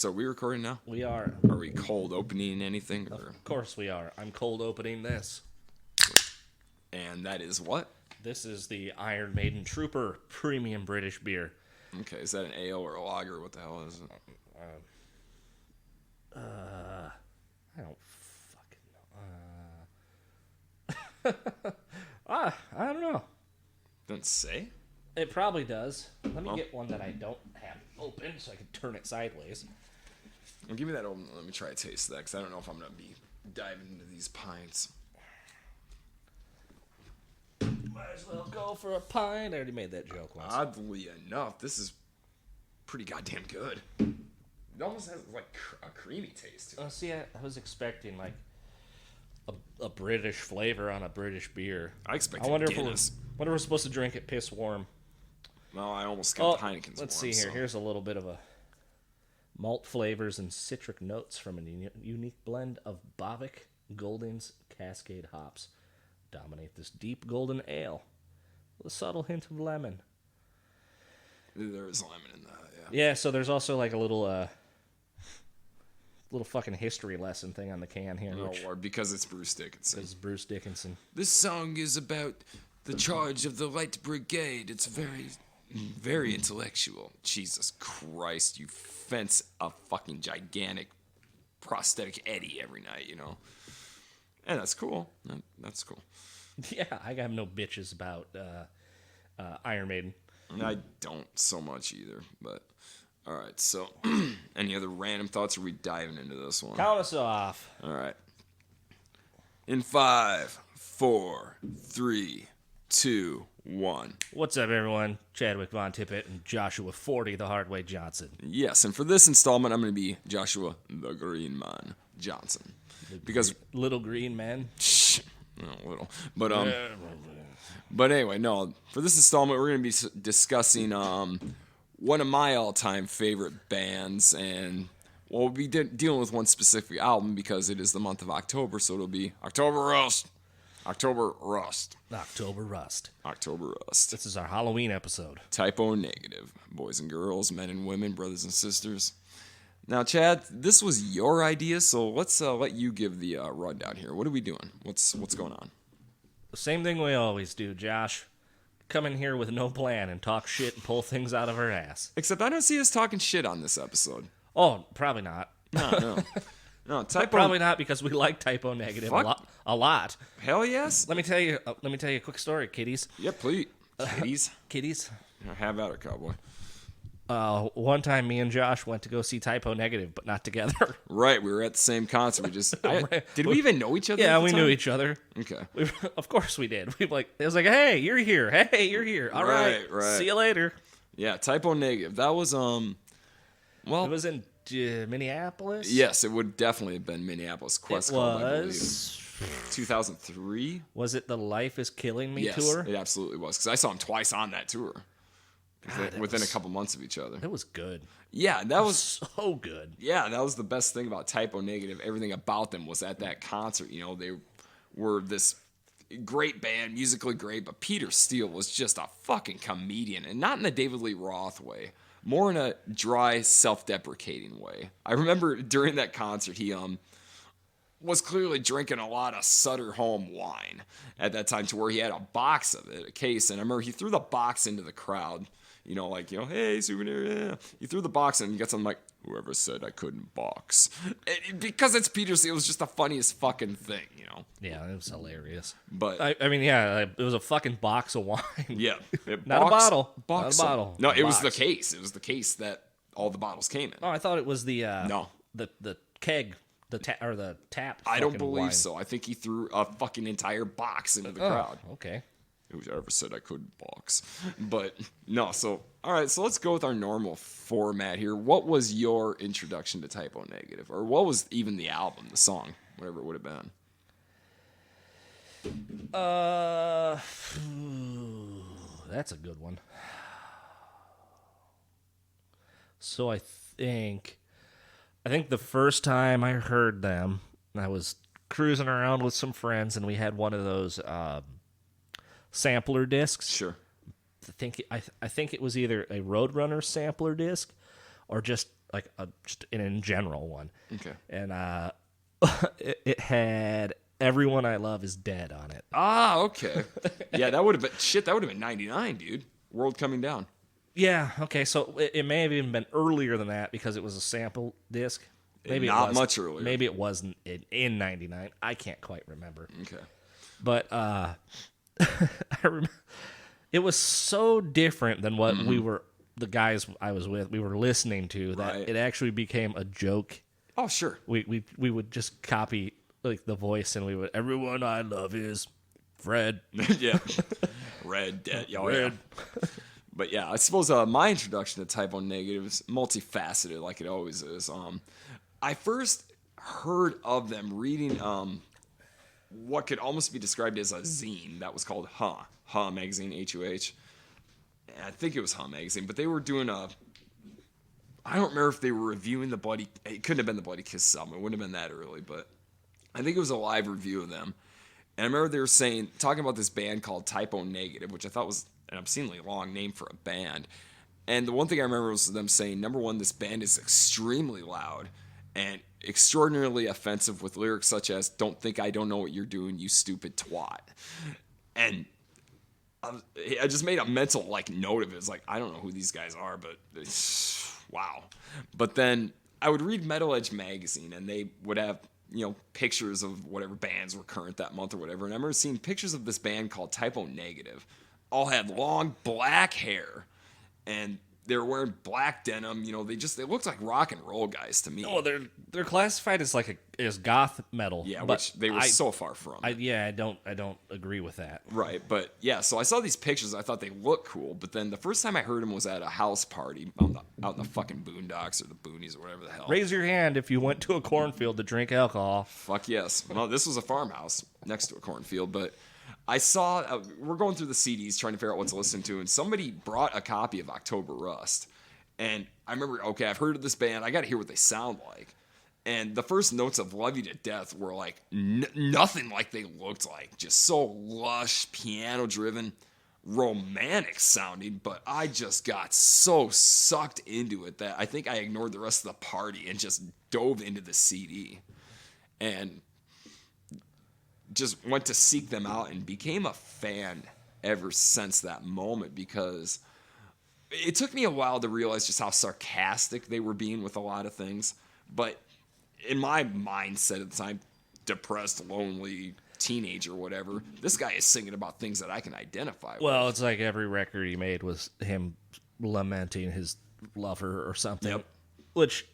So are we recording now? We are. Are we cold opening anything? Or? Of course we are. I'm cold opening this. And that is what? This is the Iron Maiden Trooper Premium British Beer. Okay, is that an ale or a lager? What the hell is it? I don't fucking know. I don't know. Doesn't say? It probably does. Let me get one that I don't have open so I can turn it sideways. Well, give me that open. Let me try to taste that because I don't know if I'm going to be diving into these pints. Might as well go for a pint. I already made that joke once. Oddly enough, this is pretty goddamn good. It almost has like a creamy taste to it. See, I was expecting like a British flavor on a British beer. I expected Guinness. Wonder if we're supposed to drink it piss warm. Well, I almost got the Heineken's Let's warm, see here. So. Here's a little bit of a malt flavors and citric notes from a unique blend of Bavik, Goldings, Cascade hops. Dominate this deep golden ale with a subtle hint of lemon. There is lemon in that, yeah. Yeah, so there's also like a little fucking history lesson thing on the can here. Oh, Lord, because it's Bruce Dickinson. Because Bruce Dickinson. This song is about the charge of the Light Brigade. It's very, very intellectual. Jesus Christ, you fence a fucking gigantic prosthetic Eddie every night, you know? And that's cool. That's cool. Yeah, I have no bitches about Iron Maiden. I don't so much either, but all right. So, any other random thoughts? Or are we diving into this one? Count us off. All right. In 5, 4, 3, 2, 1. What's up, everyone? Chadwick Von Tippitt and Joshua 40 the Hard Way Johnson. Yes, and for this installment, I'm going to be Joshua the Green Man Johnson. Because Little Green Man. a little, but anyway, no. For this installment, we're going to be discussing one of my all-time favorite bands, and we'll be dealing with one specific album because it is the month of October, so it'll be October Rust. October Rust. October Rust. October Rust. This is our Halloween episode. Typo Negative. Boys and girls, men and women, brothers and sisters. Now, Chad, this was your idea, so let's let you give the rundown here. What are we doing? What's going on? The same thing we always do, Josh. Come in here with no plan and talk shit and pull things out of our ass. Except I don't see us talking shit on this episode. Oh, probably not. No, Typo. Probably not because we like Typo Negative a lot. Hell yes. Let me tell you a quick story, kiddies. Yeah, please. Kiddies. Have at it, cowboy. One time, me and Josh went to go see Typo Negative, but not together. Right, we were at the same concert. Did we even know each other? Yeah, at the we time? knew each other. Okay. Of course we did. It was like, hey, you're here. Hey, you're here. All right. See you later. Yeah, Typo Negative. That was It was in Minneapolis. Yes, it would definitely have been Minneapolis Quest Club. I believe. 2003. Was it the Life Is Killing Me Yes, tour? it absolutely was because I saw him twice on that tour. Within a couple months of each other. It was good. Yeah, that was so good. Yeah, that was the best thing about Typo Negative. Everything about them was at that concert. You know, they were this great band, musically great, but Peter Steele was just a fucking comedian, and not in the David Lee Roth way, more in a dry, self-deprecating way. I remember during that concert, he was clearly drinking a lot of Sutter Home wine at that time to where he had a box of it, a case, and I remember he threw the box into the crowd. You know, like, hey, souvenir, yeah. He threw the box in and he gets on like, whoever said I couldn't box. Because it's Peter Steele, it was just the funniest fucking thing, you know? Yeah, it was hilarious. But I mean, yeah, it was a fucking box of wine. Yeah. Not a bottle. Box. Not a bottle. No, it box. was the case. It was the case that all the bottles came in. Oh, I thought it was the No. the keg, the tap. I don't believe wine. so. I think he threw a fucking entire box into the crowd. Okay. Whoever said I couldn't box. But no, so all right, so let's go with our normal format here. What was your introduction to Typo Negative? Or what was even the album, the song, whatever it would have been? That's a good one. So I think the first time I heard them, I was cruising around with some friends and we had one of those sampler discs. Sure. I think it was either a Roadrunner sampler disc or just like just an in general one. Okay. And it had "Everyone I Love Is Dead" on it. Ah, okay. Yeah, that would have been 99, dude. World Coming Down. Yeah, okay, so it may have even been earlier than that because it was a sample disc. Maybe Not it was much earlier. Maybe it wasn't in 99. I can't quite remember. Okay. But I remember it was so different than what we were, the guys I was with, we were listening to, that Right. it actually became a joke. Oh, sure. We would just copy like the voice, and we would, "Everyone I love is Fred." Yeah. Red Dead. Oh, Red. yeah. But yeah, I suppose my introduction to Type O Negative is multifaceted, like it always is. I first heard of them reading what could almost be described as a zine that was called Huh Magazine, H-U-H. And I think it was Huh Magazine, but they were doing I don't remember if they were reviewing it couldn't have been the Bloody Kiss album, it wouldn't have been that early, but I think it was a live review of them. And I remember they were talking about this band called Type O Negative, which I thought was an obscenely long name for a band. And the one thing I remember was them saying, number one, this band is extremely loud and extraordinarily offensive with lyrics such as, "Don't think I don't know what you're doing, you stupid twat." And I just made a mental note of it. It's like, I don't know who these guys are, but wow. But then I would read Metal Edge magazine, and they would have pictures of whatever bands were current that month or whatever. And I remember seeing pictures of this band called Type O Negative. All had long black hair, and they were wearing black denim. They looked like rock and roll guys to me. Oh, they're classified as as goth metal. Yeah, but which they were so far from. I don't agree with that. Right, but yeah, so I saw these pictures. I thought they looked cool, but then the first time I heard them was at a house party out in the fucking boondocks or the boonies or whatever the hell. Raise your hand if you went to a cornfield to drink alcohol. Fuck yes. Well, this was a farmhouse next to a cornfield, but I saw, we're going through the CDs trying to figure out what to listen to, and somebody brought a copy of October Rust. And I remember, okay, I've heard of this band. I got to hear what they sound like. And the first notes of Love You to Death were like nothing like they looked like. Just so lush, piano-driven, romantic sounding. But I just got so sucked into it that I think I ignored the rest of the party and just dove into the CD. And just went to seek them out and became a fan ever since that moment, because it took me a while to realize just how sarcastic they were being with a lot of things. But in my mindset at the time, depressed, lonely teenager, whatever, this guy is singing about things that I can identify with. Well, it's like every record he made was him lamenting his lover or something. Yep. Which,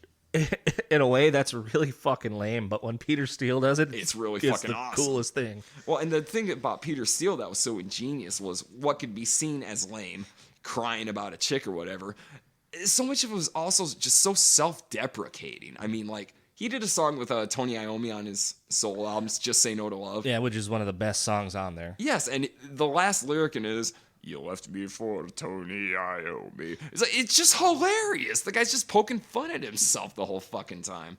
in a way, that's really fucking lame. But when Peter Steele does it, It's really it's fucking the awesome. coolest thing. Well, and the thing about Peter Steele that was so ingenious was what could be seen as lame, crying about a chick or whatever. So much of it was also just so self-deprecating. I mean, he did a song with Tony Iommi on his solo albums, Just Say No to Love. Yeah, which is one of the best songs on there. Yes, and the last lyric in it is, "You left me for Tony Iommi." It's just hilarious. The guy's just poking fun at himself the whole fucking time,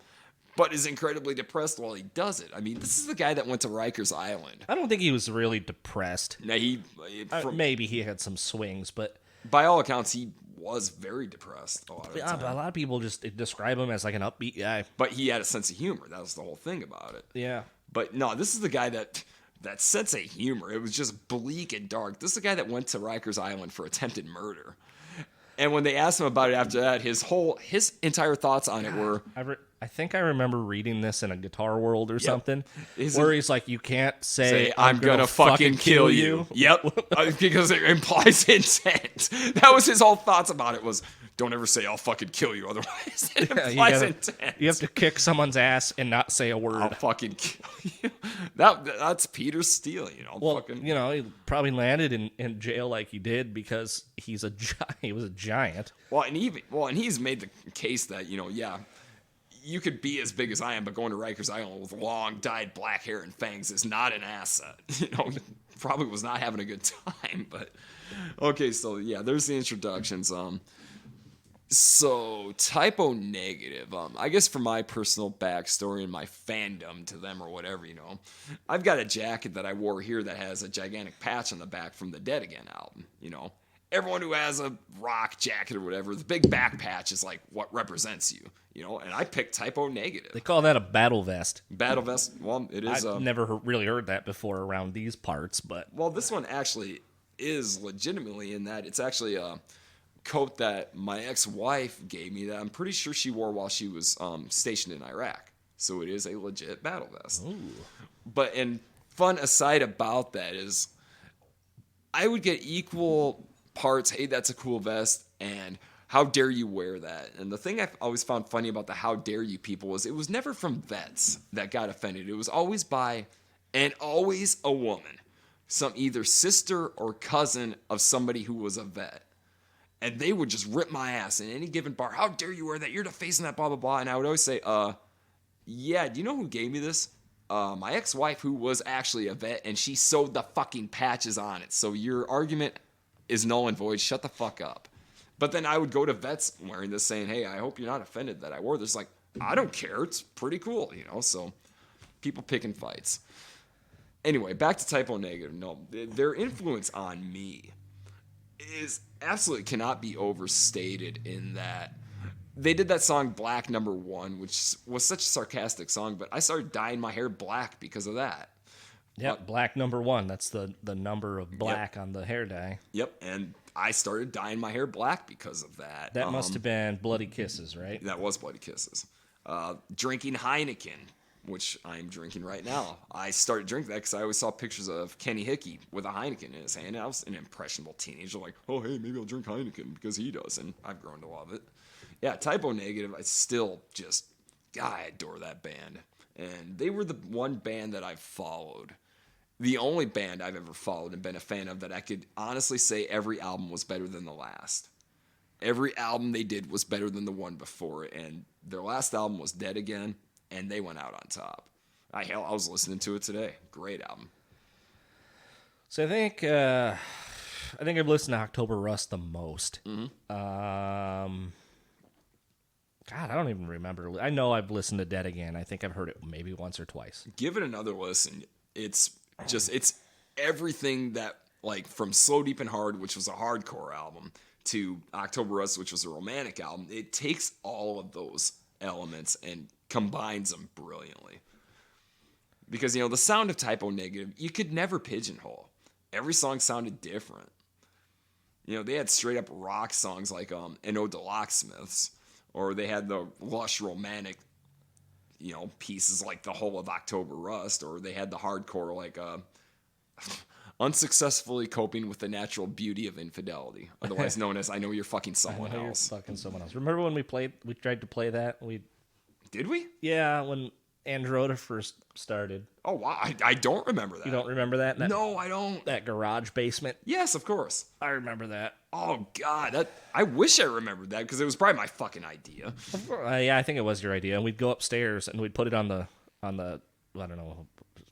but is incredibly depressed while he does it. I mean, this is the guy that went to Rikers Island. I don't think he was really depressed. Now, Maybe he had some swings, but by all accounts, he was very depressed a lot of the time. a lot of people just describe him as like an upbeat guy. But he had a sense of humor. That was the whole thing about it. Yeah. But no, this is the guy that sense of humor. It was just bleak and dark. This is the guy that went to Rikers Island for attempted murder. And when they asked him about it after that, his entire thoughts on it were, I think I remember reading this in a Guitar World or something, Is where it- he's like, "You can't say I'm gonna fucking kill you." Yep. Because it implies intent. That was his whole thoughts about it was, don't ever say I'll fucking kill you, otherwise it implies intent. You have to kick someone's ass and not say a I'll word. fucking kill you. That's Peter Steele, Well, fucking. he probably landed in jail like he did because he was a giant. Well, and he's made the case that, you could be as big as I am, but going to Rikers Island with long, dyed black hair and fangs is not an asset. He probably was not having a good time. But okay, so yeah, there's the introductions. So Type O Negative. I guess for my personal backstory and my fandom to them or whatever, I've got a jacket that I wore here that has a gigantic patch on the back from the Dead Again album, everyone who has a rock jacket or whatever, the big back patch is like what represents you, and I picked Typo Negative. They call that a battle vest. Battle vest, well, it is. I've never really heard that before around these parts, but... Well, this one actually is legitimately in that it's actually a coat that my ex-wife gave me that I'm pretty sure she wore while she was stationed in Iraq. So it is a legit battle vest. Ooh. But, and fun aside about that is I would get equal parts, hey, that's a cool vest, and how dare you wear that? And the thing I've always found funny about the how dare you people was it was never from vets that got offended. It was always by, and always a woman, some either sister or cousin of somebody who was a vet. And they would just rip my ass in any given bar. How dare you wear that? You're defacing that, blah, blah, blah. And I would always say, yeah, do you know who gave me this? My ex-wife, who was actually a vet, and she sewed the fucking patches on it. So your argument is null and void. Shut the fuck up. But then I would go to vets wearing this saying, hey, I hope you're not offended that I wore this. Like, I don't care. It's pretty cool, So people picking fights. Anyway, back to Typo Negative. No, their influence on me is absolutely cannot be overstated in that they did that song Black Number 1, which was such a sarcastic song, but I started dyeing my hair black because of that. Yep, Black Number 1. That's the number of black on the hair dye. Yep, and I started dyeing my hair black because of that. That must have been Bloody Kisses, right? That was Bloody Kisses. Drinking Heineken, which I'm drinking right now. I started drinking that because I always saw pictures of Kenny Hickey with a Heineken in his hand. And I was an impressionable teenager, like, oh, hey, maybe I'll drink Heineken because he does. And I've grown to love it. Yeah, Typo Negative, I still just, God, I adore that band. And they were the one band that I've followed. The only band I've ever followed and been a fan of that I could honestly say every album was better than the last. Every album they did was better than the one before it. And their last album was Dead Again. And they went out on top. I was listening to it today. Great album. So I think I've listened to October Rust the most. Mm-hmm. God, I don't even remember. I know I've listened to Dead Again. I think I've heard it maybe once or twice. Give it another listen. It's everything that, like, from Slow Deep and Hard, which was a hardcore album, to October Rust, which was a romantic album. It takes all of those elements and combines them brilliantly. Because, the sound of Typo Negative, you could never pigeonhole. Every song sounded different. They had straight up rock songs like N.O. the Locksmiths, or they had the lush romantic, pieces like The Whole of October Rust, or they had the hardcore like Unsuccessfully Coping with the Natural Beauty of Infidelity, otherwise known as I Know You're Fucking Someone Else. You're fucking someone else. Remember when we tried to play that? Did we? Yeah, when Androta first started. Oh, wow. I don't remember that. You don't remember that? No, I don't. That garage basement? Yes, of course. I remember that. Oh, God. I wish I remembered that because it was probably my fucking idea. Yeah, I think it was your idea. And we'd go upstairs and we'd put it on the I don't know,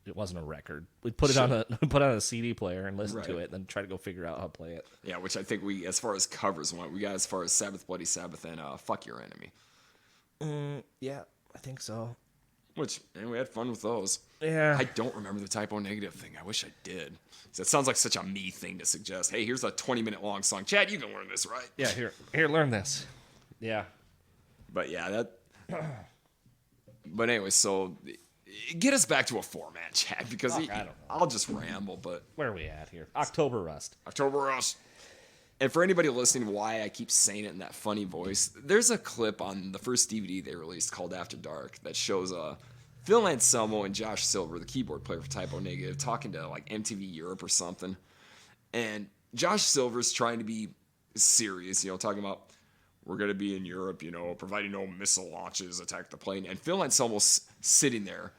it wasn't a record. We'd put it on a CD player and listen to it, and then try to go figure out how to play it. Yeah, which I think we, as far as covers went, we got as far as Sabbath, Bloody Sabbath, and Fuck Your Enemy. Yeah, I think so. Which, and we had fun with those. Yeah. I don't remember the Typo Negative thing. I wish I did. That sounds like such a me thing to suggest. Hey, here's a 20-minute long song. Chad, you can learn this, right? Yeah, here, learn this. Yeah. But yeah, that. But anyway, so get us back to a format, Chad, because I don't know. I'll just ramble. But where are we at here? October Rust. October Rust. And for anybody listening, why I keep saying it in that funny voice, there's a clip on the first DVD they released called After Dark that shows Phil Anselmo and Josh Silver, the keyboard player for Typo Negative, talking to like MTV Europe or something. And Josh Silver's trying to be serious, talking about we're going to be in Europe, providing no missile launches attack the plane. And Phil Anselmo's sitting there,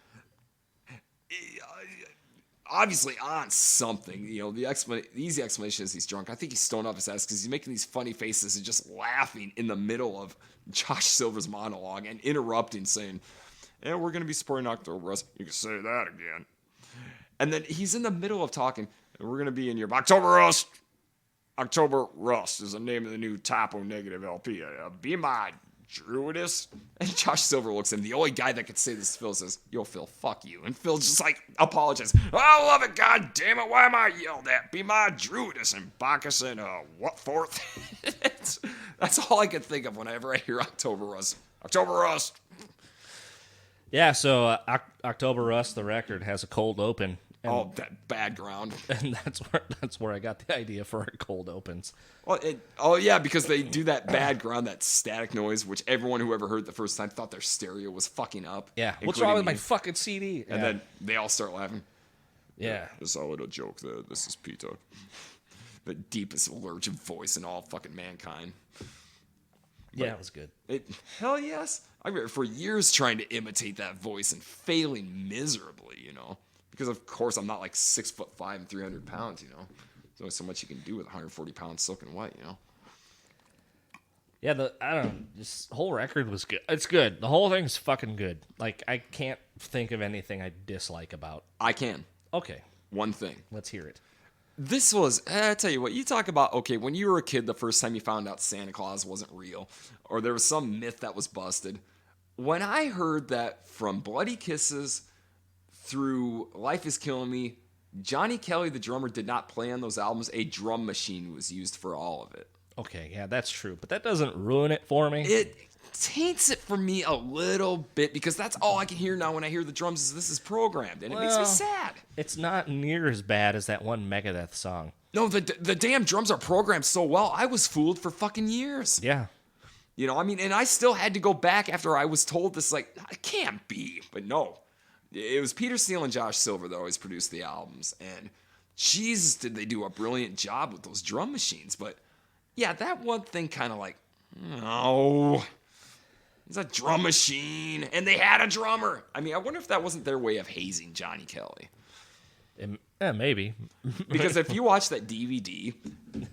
obviously on something. The easy explanation is he's drunk. I think he's stoned off his ass because he's making these funny faces and just laughing in the middle of Josh Silver's monologue and interrupting, saying, "Yeah, we're going to be supporting October Rust." You can say that again. And then he's in the middle of talking, and we're going to be in Europe. October Rust. October Rust is the name of the new Typo Negative LP. Be my Druidus? And Josh Silver looks at him. The only guy that could say this to Phil says, yo, Phil, fuck you. And Phil just like apologizes. I love it, god damn it. Why am I yelled at? Be my Druidus and Bacchus and whatforth. That's all I can think of whenever I hear October Rust. October Rust. Yeah, so October Rust, the record, has a cold open. And, that bad ground. And that's where I got the idea for our cold opens. Well, yeah, because they do that bad ground, that static noise, which everyone who ever heard it the first time thought their stereo was fucking up. Yeah, what's wrong with my fucking CD? And then they all start laughing. Yeah. It's all a little joke there. This is Peter. The deepest lurch of voice in all fucking mankind. Yeah, it was good. Hell yes. I remember for years trying to imitate that voice and failing miserably, you know. Because, of course, I'm not like 6'5" and 300 pounds, you know. There's only so much you can do with 140 pounds soaking wet, you know. Yeah, I don't know. This whole record was good. It's good. The whole thing's fucking good. Like, I can't think of anything I dislike about. I can. Okay. One thing. Let's hear it. This was, I tell you what, you talk about, okay, when you were a kid, the first time you found out Santa Claus wasn't real, or there was some myth that was busted. When I heard that from Bloody Kisses through Life is Killing Me, Johnny Kelly, the drummer, did not play on those albums. A drum machine was used for all of it. Okay, yeah, that's true. But that doesn't ruin it for me. It taints it for me a little bit because that's all I can hear now when I hear the drums is this is programmed. And it makes me sad. It's not near as bad as that one Megadeth song. No, the damn drums are programmed so well. I was fooled for fucking years. Yeah. You know, I mean, and I still had to go back after I was told this, like, it can't be. But no. It was Peter Steele and Josh Silver that always produced the albums. And Jesus, did they do a brilliant job with those drum machines. But, yeah, that one thing kind of like, no. It's a drum machine. And they had a drummer. I mean, I wonder if that wasn't their way of hazing Johnny Kelly. Maybe. Because if you watch that DVD,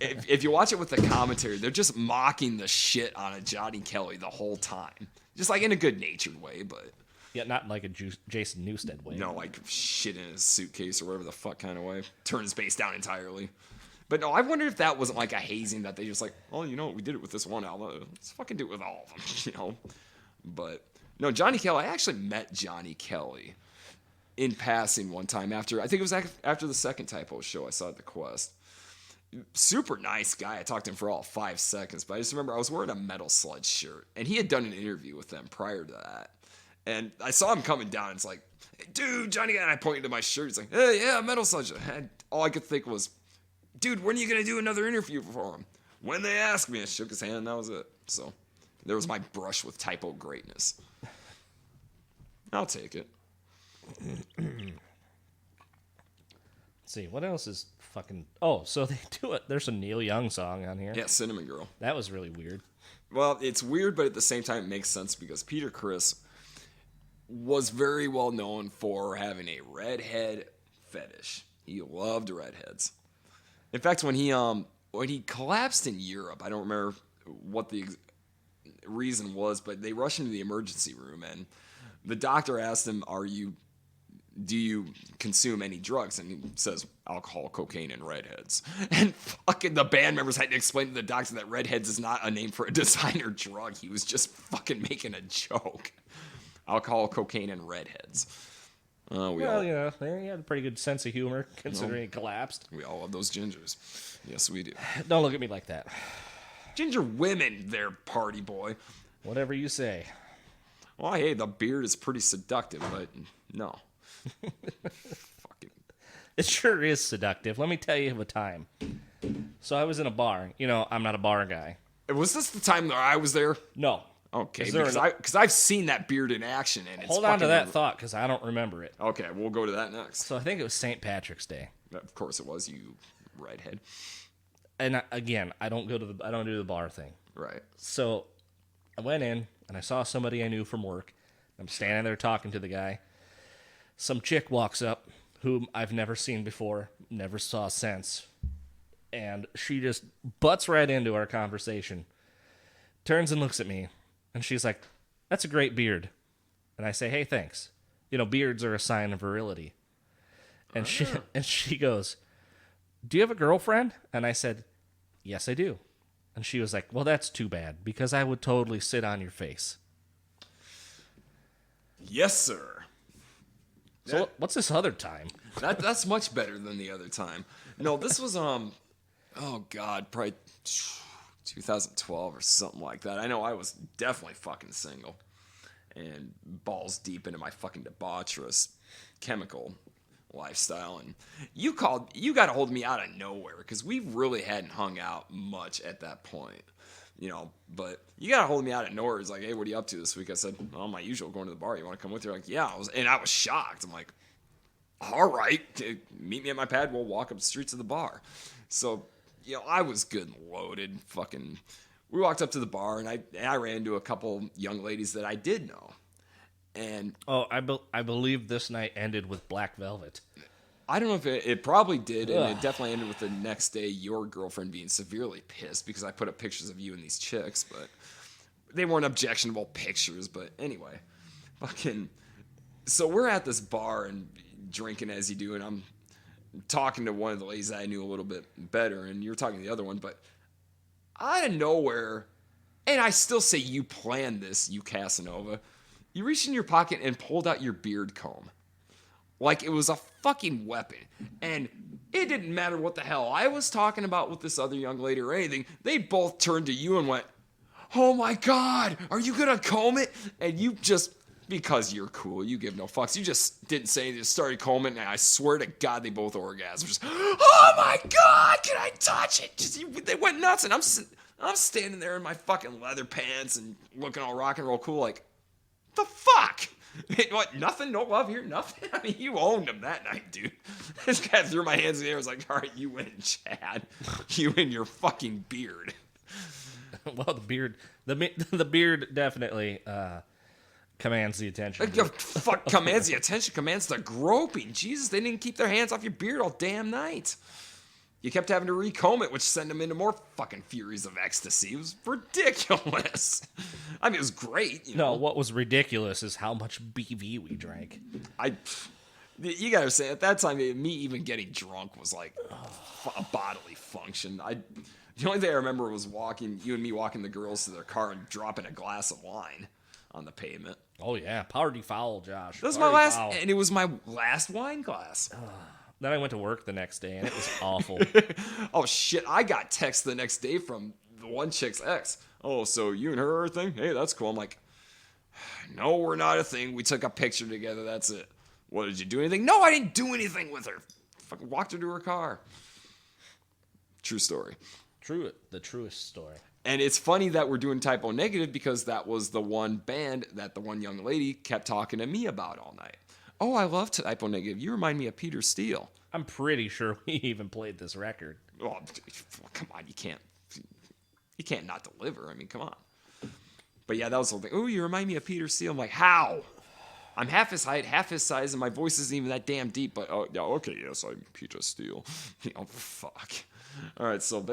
if you watch it with the commentary, they're just mocking the shit on a Johnny Kelly the whole time. Just like in a good-natured way, but... Yeah, not like a Jason Newsted way. No, like shit in his suitcase or whatever the fuck kind of way. Turn his bass down entirely. But no, I wonder if that wasn't like a hazing that they just like, oh, you know, we did it with this one album. Let's fucking do it with all of them, you know? But no, Johnny Kelly, I actually met Johnny Kelly in passing one time after, I think it was after the second Typo show I saw at the Quest. Super nice guy. I talked to him for all 5 seconds, but I just remember I was wearing a Metal Sludge shirt, and he had done an interview with them prior to that. And I saw him coming down, and it's like, hey, dude, Johnny, and I pointed to my shirt. He's like, hey, yeah, Metal Sludge. And all I could think was, dude, when are you going to do another interview for him? When they asked me, I shook his hand, and that was it. So there was my brush with Typo greatness. I'll take it. Let's see, what else is fucking... Oh, so they do it. There's a Neil Young song on here. Yeah, Cinnamon Girl. That was really weird. Well, it's weird, but at the same time, it makes sense because Peter Criss was very well known for having a redhead fetish. He loved redheads. In fact, when he collapsed in Europe, I don't remember what the reason was, but they rushed into the emergency room, and the doctor asked him, do you consume any drugs? And he says, alcohol, cocaine, and redheads. And fucking the band members had to explain to the doctor that redheads is not a name for a designer drug. He was just fucking making a joke. Alcohol, cocaine, and redheads. He had a pretty good sense of humor, considering he collapsed. We all love those gingers. Yes, we do. Don't look at me like that. Ginger women, there, party boy. Whatever you say. Well, hey, the beard is pretty seductive, but no. Fucking. It sure is seductive. Let me tell you of a time. So I was in a bar. You know, I'm not a bar guy. Was this the time that I was there? No. Okay, because I've seen that beard in action, and it's hold on to that thought, because I don't remember it. Okay, we'll go to that next. So I think it was St. Patrick's Day. Of course it was, you redhead. And again, I don't do the bar thing. Right. So I went in and I saw somebody I knew from work. I'm standing there talking to the guy. Some chick walks up, whom I've never seen before, never saw since, and she just butts right into our conversation. Turns and looks at me. And she's like, that's a great beard. And I say, hey, thanks. You know, beards are a sign of virility. And she goes, do you have a girlfriend? And I said, yes, I do. And she was like, well, that's too bad, because I would totally sit on your face. Yes, sir. So what's this other time? That's much better than the other time. No, this was oh god, probably 2012 or something like that. I know I was definitely fucking single and balls deep into my fucking debaucherous chemical lifestyle, and you got a hold of me out of nowhere because we really hadn't hung out much at that point. But you got a hold of me out of nowhere. It's like, hey, what are you up to this week? I said, well, my usual, going to the bar. You want to come with? You're like, yeah. I was shocked. I'm like, all right, meet me at my pad. We'll walk up the streets of the bar. So, I was good and loaded. Fucking, we walked up to the bar, and I ran into a couple young ladies that I did know. And I believe this night ended with Black Velvet. I don't know if it probably did, and it definitely ended with the next day your girlfriend being severely pissed because I put up pictures of you and these chicks, but they weren't objectionable pictures. But anyway, so we're at this bar and drinking as you do, and I'm talking to one of the ladies that I knew a little bit better, and you're talking to the other one, but out of nowhere, and I still say you planned this, you Casanova, you reached in your pocket and pulled out your beard comb. Like it was a fucking weapon. And it didn't matter what the hell I was talking about with this other young lady or anything. They both turned to you and went, oh my God, are you going to comb it? And you just, because you're cool, you give no fucks. You just didn't say anything, just started combing, and I swear to God, they both orgasmed. Just, oh my God, can I touch it? They went nuts, and I'm standing there in my fucking leather pants and looking all rock and roll cool like, the fuck? What, nothing? No love here? Nothing? I mean, you owned him that night, dude. This guy threw my hands in the air. I was like, all right, you win, Chad. You and your fucking beard. Well, the beard definitely commands the attention. Fuck, commands the attention, commands the groping. Jesus, they didn't keep their hands off your beard all damn night. You kept having to recomb it, which sent them into more fucking furies of ecstasy. It was ridiculous. I mean, it was great. No, what was ridiculous is how much BV we drank. You gotta say, at that time, me even getting drunk was like a bodily function. The only thing I remember was you and me walking the girls to their car and dropping a glass of wine on the pavement. Oh yeah, party foul, Josh. That was my last, and it was my last wine glass. Then I went to work the next day, and it was awful. Oh, shit. I got text the next day from the one chick's ex. Oh, so you and her are a thing? Hey, that's cool. I'm like, no, we're not a thing. We took a picture together. That's it. What, did you do anything? No, I didn't do anything with her. Fucking walked her to her car. True story. The truest story. And it's funny that we're doing Typo Negative because that was the one band that the one young lady kept talking to me about all night. Oh, I love Typo Negative. You remind me of Peter Steele. I'm pretty sure we even played this record. Oh, come on, you can't not deliver. I mean, come on. But yeah, that was the whole thing. Oh, you remind me of Peter Steele. I'm like, how? I'm half his height, half his size, and my voice isn't even that damn deep. But oh, yeah, okay, yes, I'm Peter Steele. Oh, fuck. All right, so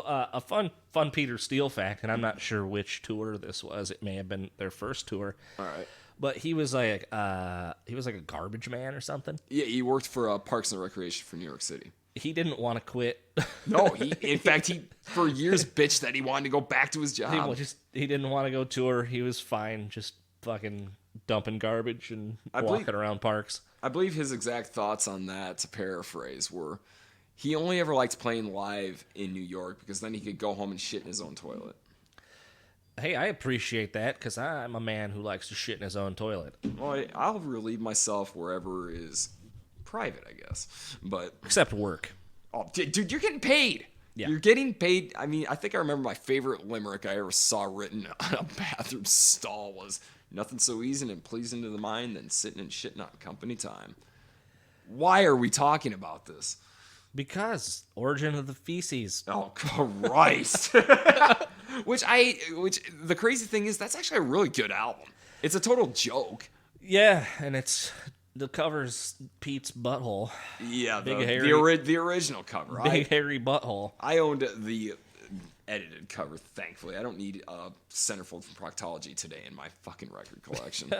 a fun Peter Steele fact, and I'm not sure which tour this was. It may have been their first tour. All right. But he was like a garbage man or something. Yeah, he worked for Parks and Recreation for New York City. He didn't want to quit. No, in fact, he for years bitched that he wanted to go back to his job. He didn't want to go tour. He was fine just fucking dumping garbage and walking around parks. I believe his exact thoughts on that, to paraphrase, were he only ever liked playing live in New York because then he could go home and shit in his own toilet. Hey, I appreciate that because I'm a man who likes to shit in his own toilet. Well, I'll relieve myself wherever is private, I guess. But except work. Oh, dude, you're getting paid. Yeah. You're getting paid. I mean, I think I remember my favorite limerick I ever saw written on a bathroom stall was, nothing so easy and pleasing to the mind than sitting and shitting on company time. Why are we talking about this? Because origin of the feces. Oh, Christ. Which the crazy thing is, that's actually a really good album. It's a total joke. Yeah, and the cover's Pete's butthole. Yeah, the original cover. Big hairy butthole. I owned the edited cover, thankfully. I don't need a centerfold from Proctology today in my fucking record collection.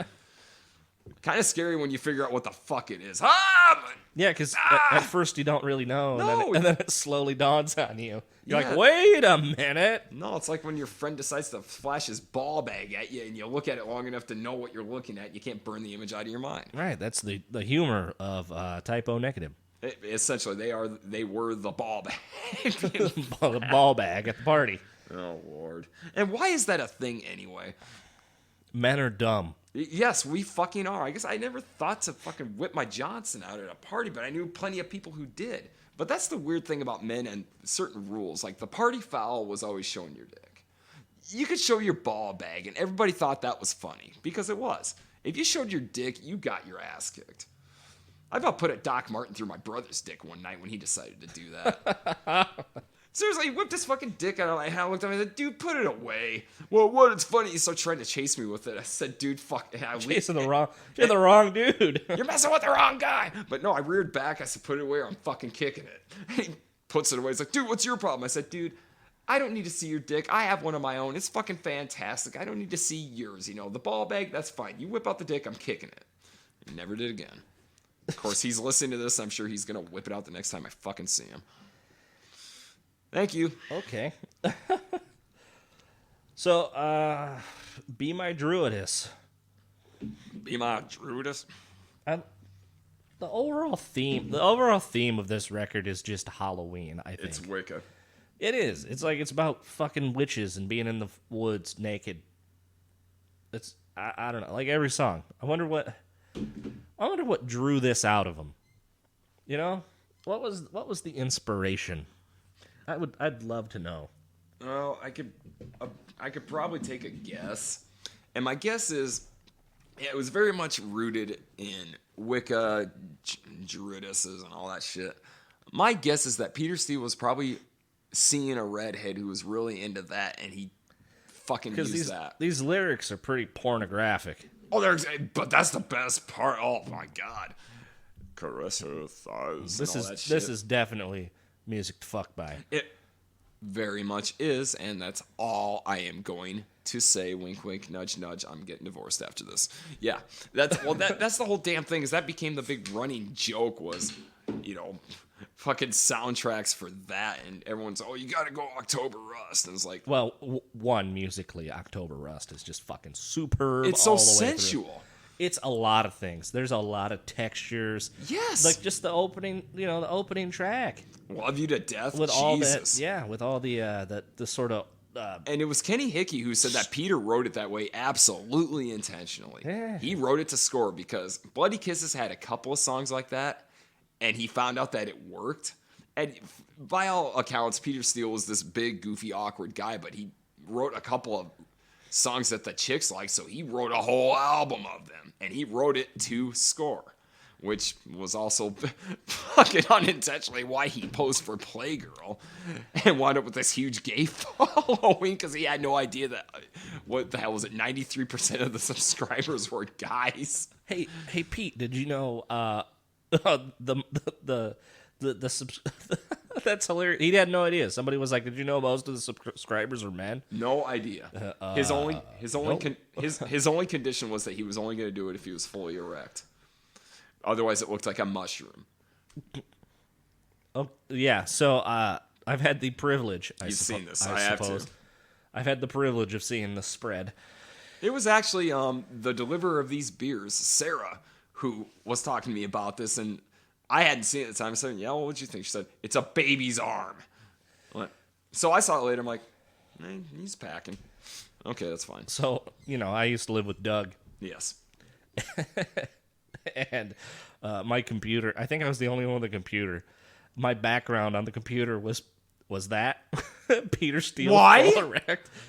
Kind of scary when you figure out what the fuck it is. Ah! Yeah, because at first you don't really know, No. and then it slowly dawns on you. You're Yeah. like, wait a minute. No, it's like when your friend decides to flash his ball bag at you and you look at it long enough to know what you're looking at. You can't burn the image out of your mind. Right, that's the humor of typo negative. Essentially, they were the ball bag. The ball bag at the party. Oh, Lord. And why is that a thing anyway? Men are dumb. Yes, we fucking are. I guess I never thought to fucking whip my Johnson out at a party, but I knew plenty of people who did. But that's the weird thing about men and certain rules. Like the party foul was always showing your dick. You could show your ball bag, and everybody thought that was funny because it was. If you showed your dick, you got your ass kicked. I about put a Doc Martin through my brother's dick one night when he decided to do that. Seriously, he whipped his fucking dick out of my hand. I looked at him and I said, dude, put it away. Well, what? It's funny. He started trying to chase me with it. I said, dude, fuck. Chasing you're the wrong dude. You're messing with the wrong guy. But no, I reared back. I said, put it away or I'm fucking kicking it. He puts it away. He's like, dude, what's your problem? I said, dude, I don't need to see your dick. I have one of my own. It's fucking fantastic. I don't need to see yours. You know, the ball bag, that's fine. You whip out the dick, I'm kicking it. He never did again. Of course, he's listening to this. I'm sure he's going to whip it out the next time I fucking see him. Thank you. Okay. So, be my druidess. Be my druidess. The overall theme of this record is just Halloween, I think. It's Wicca. It is. It's like it's about fucking witches and being in the woods naked. It's I don't know, like every song. I wonder what drew this out of them. You know? What was the inspiration? I'd love to know. Well, I could probably take a guess. And my guess is it was very much rooted in Wicca, Druidesses, and all that shit. My guess is that Peter Steele was probably seeing a redhead who was really into that, and he fucking used that. These lyrics are pretty pornographic. Oh, but that's the best part. Oh my god, caress her thighs. This is definitely music to fuck by. It very much is, and that's all I am going to say. Wink, wink, nudge, nudge. I'm getting divorced after this. Yeah, that's the whole damn thing. Is that became the big running joke was, you know, fucking soundtracks for that, and everyone's you gotta go October Rust, and it's like, well, one musically, October Rust is just fucking superb. It's so sensual. It's a lot of things. There's a lot of textures. Yes, like just the opening track. Love You to Death. With Jesus. all that, yeah, with all the sort of. And it was Kenny Hickey who said that Peter wrote it that way absolutely intentionally. Yeah. He wrote it to score because Bloody Kisses had a couple of songs like that, and he found out that it worked. And by all accounts, Peter Steele was this big, goofy, awkward guy, but he wrote a couple of songs that the chicks liked, so he wrote a whole album of them, and he wrote it to score, which was also fucking unintentionally why he posed for Playgirl and wound up with this huge gay following because he had no idea that, what the hell was it, 93% of the subscribers were guys. Hey Pete, did you know that's hilarious. He had no idea. Somebody was like, "Did you know most of the subscribers are men?" No idea. His only condition was that he was only going to do it if he was fully erect. Otherwise, it looked like a mushroom. Oh yeah. So I've had the privilege. You've seen this. I have to. I've had the privilege of seeing the spread. It was actually the deliverer of these beers, Sarah, who was talking to me about this, and I hadn't seen it at the time. I said, yeah, well, what'd you think? She said, it's a baby's arm. So I saw it later. I'm like, he's packing. Okay, that's fine. So, I used to live with Doug. Yes. And my computer, I think I was the only one with a computer. My background on the computer was that Peter Steele. Why?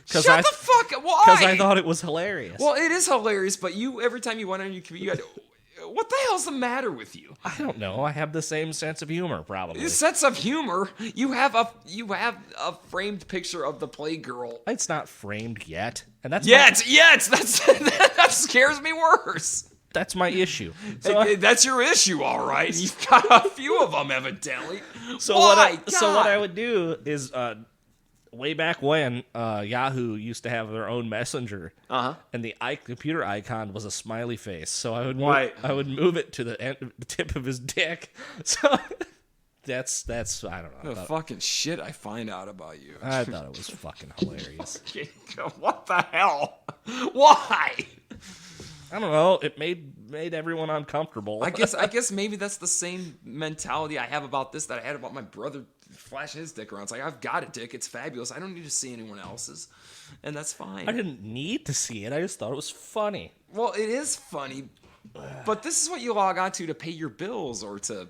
Shut the fuck. Why? Because I thought it was hilarious. Well, it is hilarious, but every time you went on your computer, you had what the hell's the matter with you? I don't know. I have the same sense of humor, probably. Sense of humor? You have a framed picture of the Playgirl. It's not framed yet, and that's that scares me worse. That's my issue. So that's your issue, all right. You've got a few of them, evidently. So what I would do is way back when Yahoo used to have their own messenger, and the computer icon was a smiley face. So I would move it to the tip of his dick. So that's I don't know. The fucking shit I find out about you. I thought it was fucking hilarious. What the hell? Why? I don't know. It made everyone uncomfortable. I guess maybe that's the same mentality I have about this that I had about my brother flashing his dick around. It's like, I've got a dick. It's fabulous. I don't need to see anyone else's. And that's fine. I didn't need to see it. I just thought it was funny. Well, it is funny. But this is what you log on to pay your bills or to,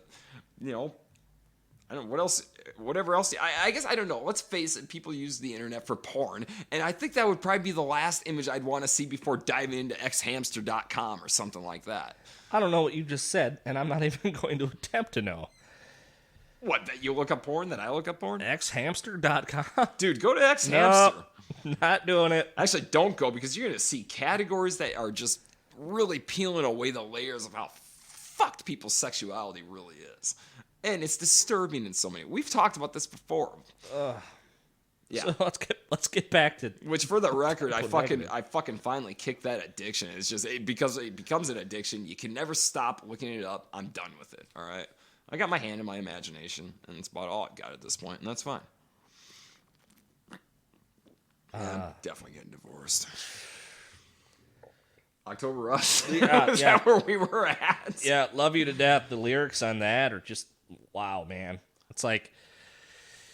I don't know, what else, whatever else. I guess, I don't know. Let's face it, people use the internet for porn. And I think that would probably be the last image I'd want to see before diving into xhamster.com or something like that. I don't know what you just said, and I'm not even going to attempt to know. What, that you look up porn, that I look up porn? xhamster.com? Dude, go to xhamster. No, not doing it. Actually, don't go, because you're going to see categories that are just really peeling away the layers of how fucked people's sexuality really is. And it's disturbing in so many. We've talked about this before. Yeah. So let's get back to. Which, for the record, I fucking finally kicked that addiction. It's just because it becomes an addiction. You can never stop looking it up. I'm done with it. All right. I got my hand in my imagination, and it's about all I've got at this point, and that's fine. I'm definitely getting divorced. October Rust. Is that where we were at? Yeah, love you to death. The lyrics on that are just wow, man. It's like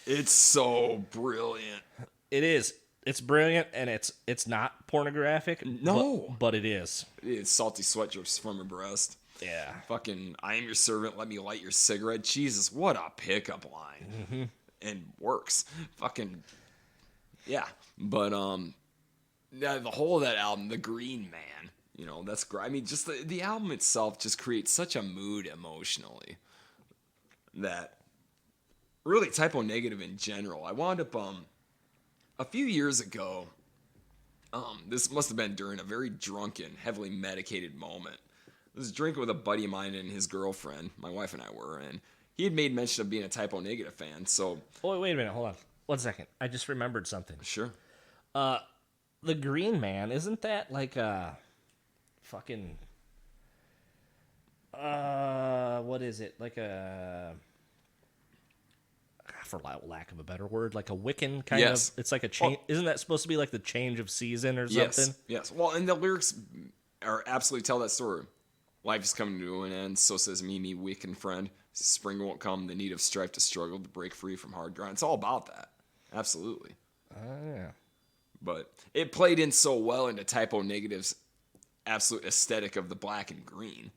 it's so brilliant. It is. It's brilliant, and it's not pornographic. No, but it is. It's salty sweat drips from her breast. Yeah. Fucking, I am your servant. Let me light your cigarette. Jesus, what a pickup line. Mm-hmm. And works. Fucking, yeah. But yeah, the whole of that album, The Green Man. That's great. I mean, just the album itself just creates such a mood emotionally that really Typo Negative in general. I wound up a few years ago. This must have been during a very drunken, heavily medicated moment. I was drinking with a buddy of mine and his girlfriend. My wife and I were, and he had made mention of being a Typo Negative fan. So, wait a minute, hold on, 1 second. I just remembered something. Sure. The Green Man, isn't that like a fucking what is it? Like a, for lack of a better word, like a Wiccan kind of. It's like a change. Isn't that supposed to be like the change of season or something? Yes. Well, and the lyrics are absolutely tell that story. Life is coming to an end, so says me, Wiccan friend. Spring won't come, the need of strife to struggle to break free from hard grind. It's all about that. Absolutely. Yeah. But it played in so well into Typo Negative's absolute aesthetic of the black and green,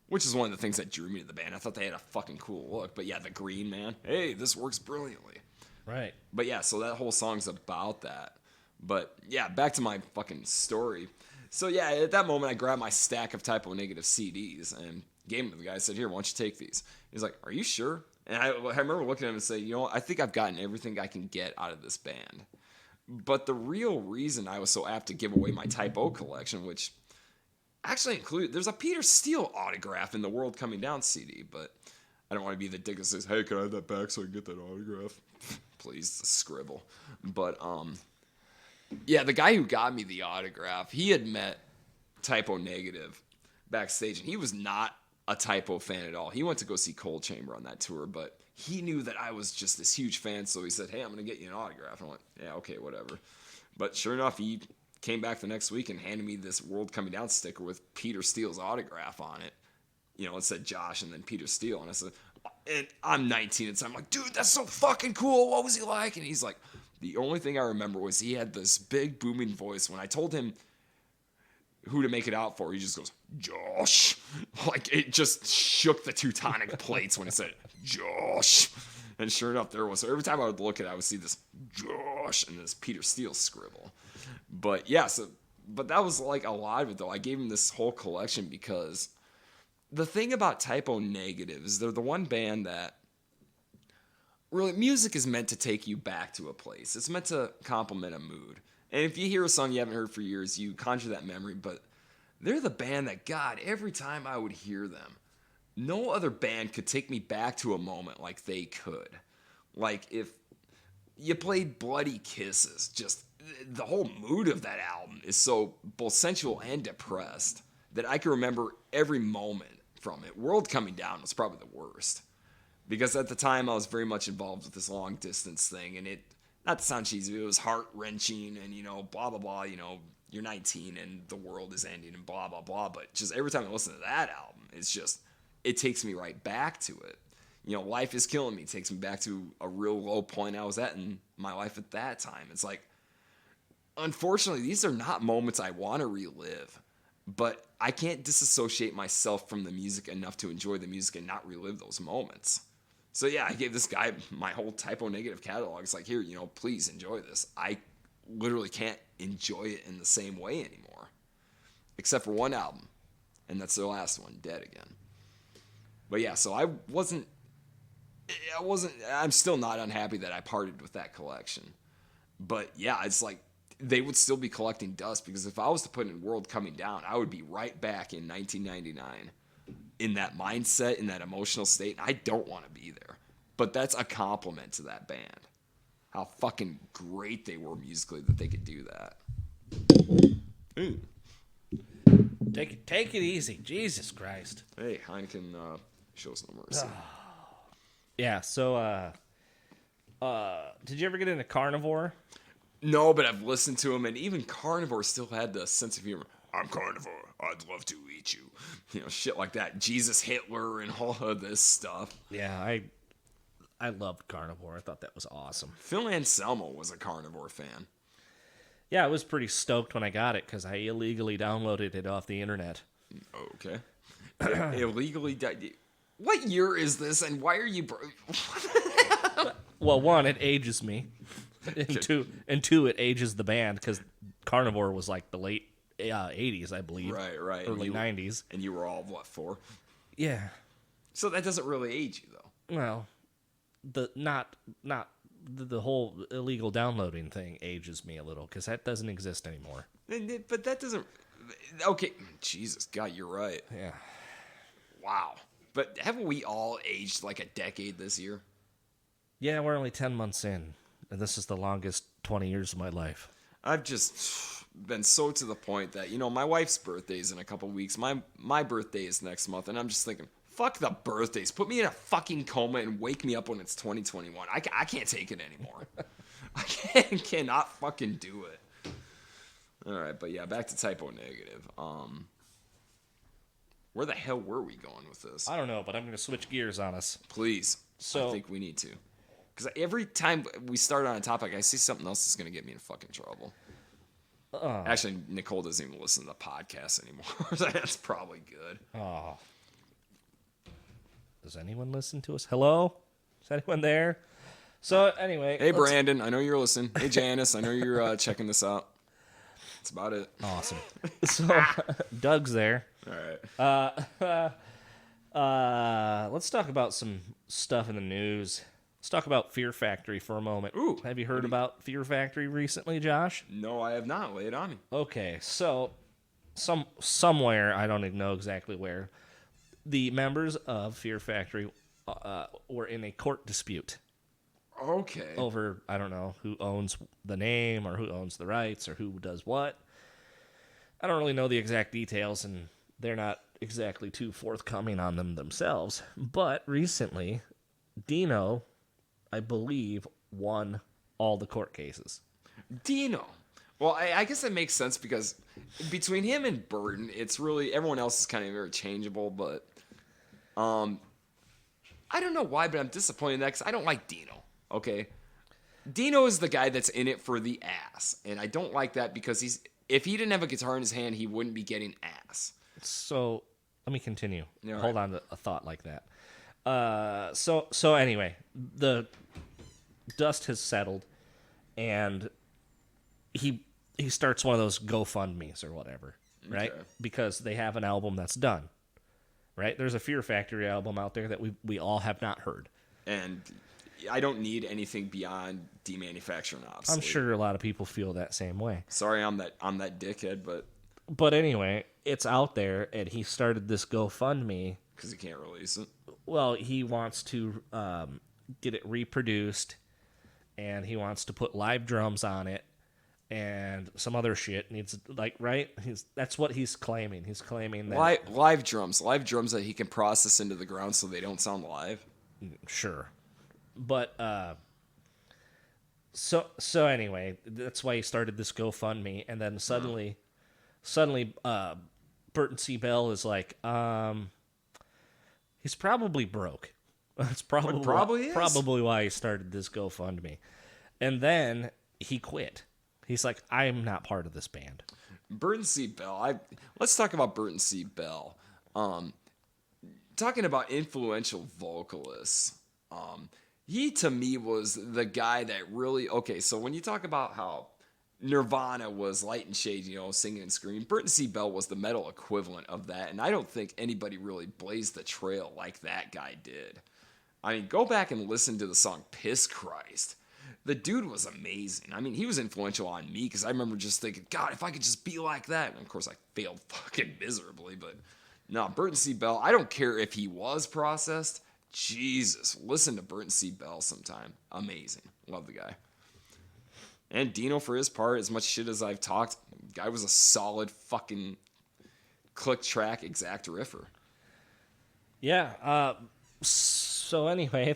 which is one of the things that drew me to the band. I thought they had a fucking cool look. But yeah, The Green Man, hey, this works brilliantly. Right. But yeah, so that whole song's about that. But yeah, back to my fucking story. So yeah, at that moment, I grabbed my stack of Typo Negative CDs and gave them to the guy. I said, here, why don't you take these? He's like, are you sure? And I remember looking at him and saying, I think I've gotten everything I can get out of this band. But the real reason I was so apt to give away my Typo collection, which actually included, there's a Peter Steele autograph in the World Coming Down CD, but I don't want to be the dick that says, hey, can I have that back so I can get that autograph? Please, scribble. But, yeah, the guy who got me the autograph, he had met Typo Negative backstage, and he was not a Typo fan at all. He went to go see Cold Chamber on that tour, but he knew that I was just this huge fan, so he said, hey, I'm going to get you an autograph. And I went, yeah, okay, whatever. But sure enough, he came back the next week and handed me this World Coming Down sticker with Peter Steele's autograph on it. It said Josh and then Peter Steele. And I said, and I'm 19, and so I'm like, dude, that's so fucking cool. What was he like? And he's like, the only thing I remember was he had this big booming voice. When I told him who to make it out for, he just goes, Josh. Like, it just shook the Teutonic plates when it said, Josh. And sure enough, there was. So every time I would look at it, I would see this Josh and this Peter Steele scribble. But yeah, but that was like a lot of it, though. I gave him this whole collection because the thing about Typo Negative is they're the one band that really, music is meant to take you back to a place. It's meant to complement a mood. And if you hear a song you haven't heard for years, you conjure that memory. But they're the band that, God, every time I would hear them, no other band could take me back to a moment like they could. Like, if you played Bloody Kisses. Just the whole mood of that album is so both sensual and depressed that I can remember every moment from it. World Coming Down was probably the worst. Because at the time I was very much involved with this long distance thing, and it, not to sound cheesy, it was heart-wrenching and, blah, blah, blah, you're 19 and the world is ending and blah, blah, blah. But just every time I listen to that album, it's just, it takes me right back to it. Life is Killing Me takes me back to a real low point I was at in my life at that time. It's like, unfortunately, these are not moments I want to relive, but I can't disassociate myself from the music enough to enjoy the music and not relive those moments. So yeah, I gave this guy my whole Typo Negative catalog. It's like, here, please enjoy this. I literally can't enjoy it in the same way anymore, except for one album, and that's their last one, Dead Again. But yeah, so I'm still not unhappy that I parted with that collection. But yeah, it's like they would still be collecting dust, because if I was to put in World Coming Down, I would be right back in 1999 in that mindset, in that emotional state. And I don't want to be there. But that's a compliment to that band. How fucking great they were musically that they could do that. Ooh. Take it easy. Jesus Christ. Hey, Heineken shows no mercy. Yeah, so did you ever get into Carnivore? No, but I've listened to him, and even Carnivore still had the sense of humor. I'm Carnivore. I'd love to eat you. Shit like that. Jesus Hitler and all of this stuff. Yeah, I loved Carnivore. I thought that was awesome. Phil Anselmo was a Carnivore fan. Yeah, I was pretty stoked when I got it because I illegally downloaded it off the internet. Okay. Illegally? What year is this, and why are you... Well, one, it ages me. And two, it ages the band, because Carnivore was like the late 80s, I believe. Right. Early 90s. And you were all, what, 4? Yeah. So that doesn't really age you, though. Well, the whole illegal downloading thing ages me a little, because that doesn't exist anymore. But that doesn't... Okay. Jesus, God, you're right. Yeah. Wow. But haven't we all aged like a decade this year? Yeah, we're only 10 months in, and this is the longest 20 years of my life. I've just been so to the point that, my wife's birthday's in a couple weeks. My birthday is next month, and I'm just thinking, fuck the birthdays. Put me in a fucking coma and wake me up when it's 2021. I can't take it anymore. I cannot fucking do it. All right, but yeah, back to Typo Negative. Where the hell were we going with this? I don't know, but I'm going to switch gears on us. Please. I think we need to. Because every time we start on a topic, I see something else that's going to get me in fucking trouble. Actually, Nicole doesn't even listen to the podcast anymore. So that's probably good. Oh. Does anyone listen to us? Hello? Is anyone there? So, anyway. Hey, Brandon. I know you're listening. Hey, Janice. I know you're checking this out. That's about it. Awesome. So, Doug's there. All right. Let's talk about some stuff in the news. Let's talk about Fear Factory for a moment. Ooh. Have you heard about Fear Factory recently, Josh? No, I have not. Lay it on me. Okay, so somewhere, I don't even know exactly where, the members of Fear Factory were in a court dispute. Okay. Over, I don't know, who owns the name or who owns the rights or who does what. I don't really know the exact details, and they're not exactly too forthcoming on them themselves. But recently, Dino, I believe, won all the court cases. Dino. Well, I guess that makes sense, because between him and Burton, it's really, everyone else is kind of interchangeable, but I don't know why, but I'm disappointed in that, because I don't like Dino. Okay, Dino is the guy that's in it for the ass, and I don't like that, because if he didn't have a guitar in his hand, he wouldn't be getting ass. So let me continue. All Hold on to a thought like that. So anyway, the dust has settled, and he starts one of those GoFundMes or whatever, right? Okay. Because they have an album that's done, right? There's a Fear Factory album out there that we all have not heard, and I don't need anything beyond demanufacturing obsolete. I'm sure a lot of people feel that same way. Sorry, I'm that dickhead, but anyway, it's out there, and he started this GoFundMe because he can't release it. Well, he wants to get it reproduced and he wants to put live drums on it and some other shit. Needs like right. That's what he's claiming. He's claiming that live drums that he can process into the ground so they don't sound live. Sure, but so anyway, that's why he started this GoFundMe, and then suddenly, Burton C. Bell is like, he's probably broke. That's probably why he started this GoFundMe, and then he quit. He's like, I'm not part of this band. Burton C. Bell. Let's talk about Burton C. Bell. Talking about influential vocalists. He, to me, was the guy that really... Okay, so when you talk about how Nirvana was light and shade, singing and screaming, Burton C. Bell was the metal equivalent of that, and I don't think anybody really blazed the trail like that guy did. I mean, go back and listen to the song Piss Christ. The dude was amazing. I mean, he was influential on me, because I remember just thinking, God, if I could just be like that. And of course, I failed fucking miserably, but... No, Burton C. Bell, I don't care if he was processed... Jesus, listen to Burton C. Bell sometime. Amazing. Love the guy. And Dino, for his part, as much shit as I've talked, guy was a solid fucking click track exact riffer. Yeah. So anyway,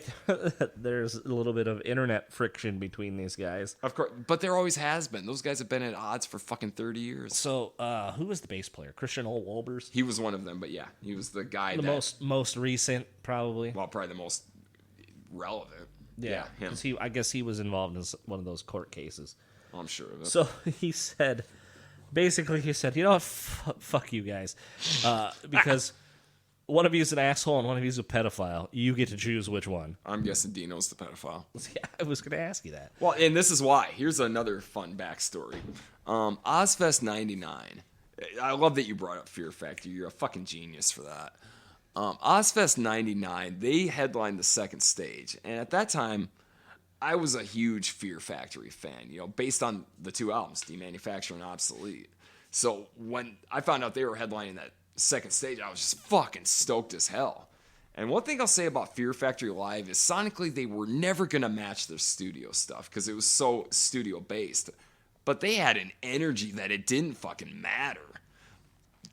there's a little bit of internet friction between these guys. Of course, but there always has been. Those guys have been at odds for fucking 30 years. So, who was the bass player? Christian Ole Wolbers? He was one of them, but yeah, he was the guy most recent, probably. Well, probably the most relevant. Yeah, him. I guess he was involved in one of those court cases. I'm sure of it. So he said, you know what, fuck you guys, because... One of you is an asshole and one of you is a pedophile. You get to choose which one. I'm guessing Dino's the pedophile. Yeah, I was going to ask you that. Well, and this is why. Here's another fun backstory. Ozfest 99. I love that you brought up Fear Factory. You're a fucking genius for that. Ozfest 99, they headlined the second stage. And at that time, I was a huge Fear Factory fan, based on the two albums, Demanufacture and Obsolete. So when I found out they were headlining that second stage, I was just fucking stoked as hell. And one thing I'll say about Fear Factory Live is sonically they were never going to match their studio stuff because it was so studio based. But they had an energy that it didn't fucking matter.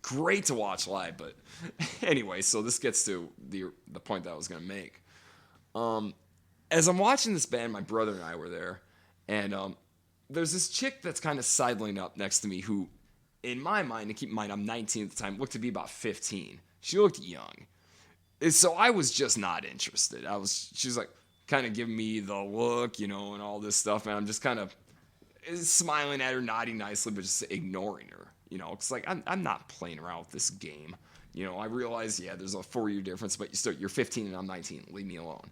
Great to watch live, but anyway, so this gets to the point that I was going to make. As I'm watching this band, my brother and I were there, and there's this chick that's kind of sidling up next to me who, in my mind, and keep in mind I'm 19 at the time, looked to be about 15. She looked young. And so I was just not interested. She was like kind of giving me the look, and all this stuff. And I'm just kind of smiling at her, nodding nicely, but just ignoring her. It's like I'm not playing around with this game. I realize, there's a 4-year difference, but you're 15 and I'm 19. Leave me alone.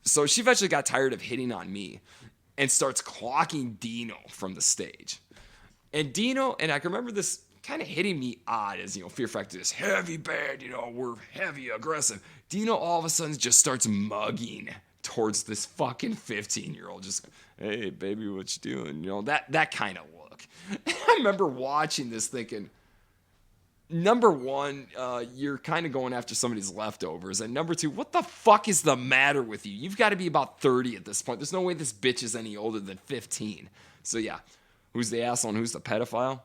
So she eventually got tired of hitting on me and starts clocking Dino from the stage. And Dino, and I can remember this kind of hitting me odd as, Fear Factory, this heavy band, we're heavy, aggressive. Dino all of a sudden just starts mugging towards this fucking 15-year-old, just, hey, baby, what you doing? That kind of look. And I remember watching this thinking, number one, you're kind of going after somebody's leftovers. And number two, what the fuck is the matter with you? You've got to be about 30 at this point. There's no way this bitch is any older than 15. So yeah. Who's the asshole and who's the pedophile?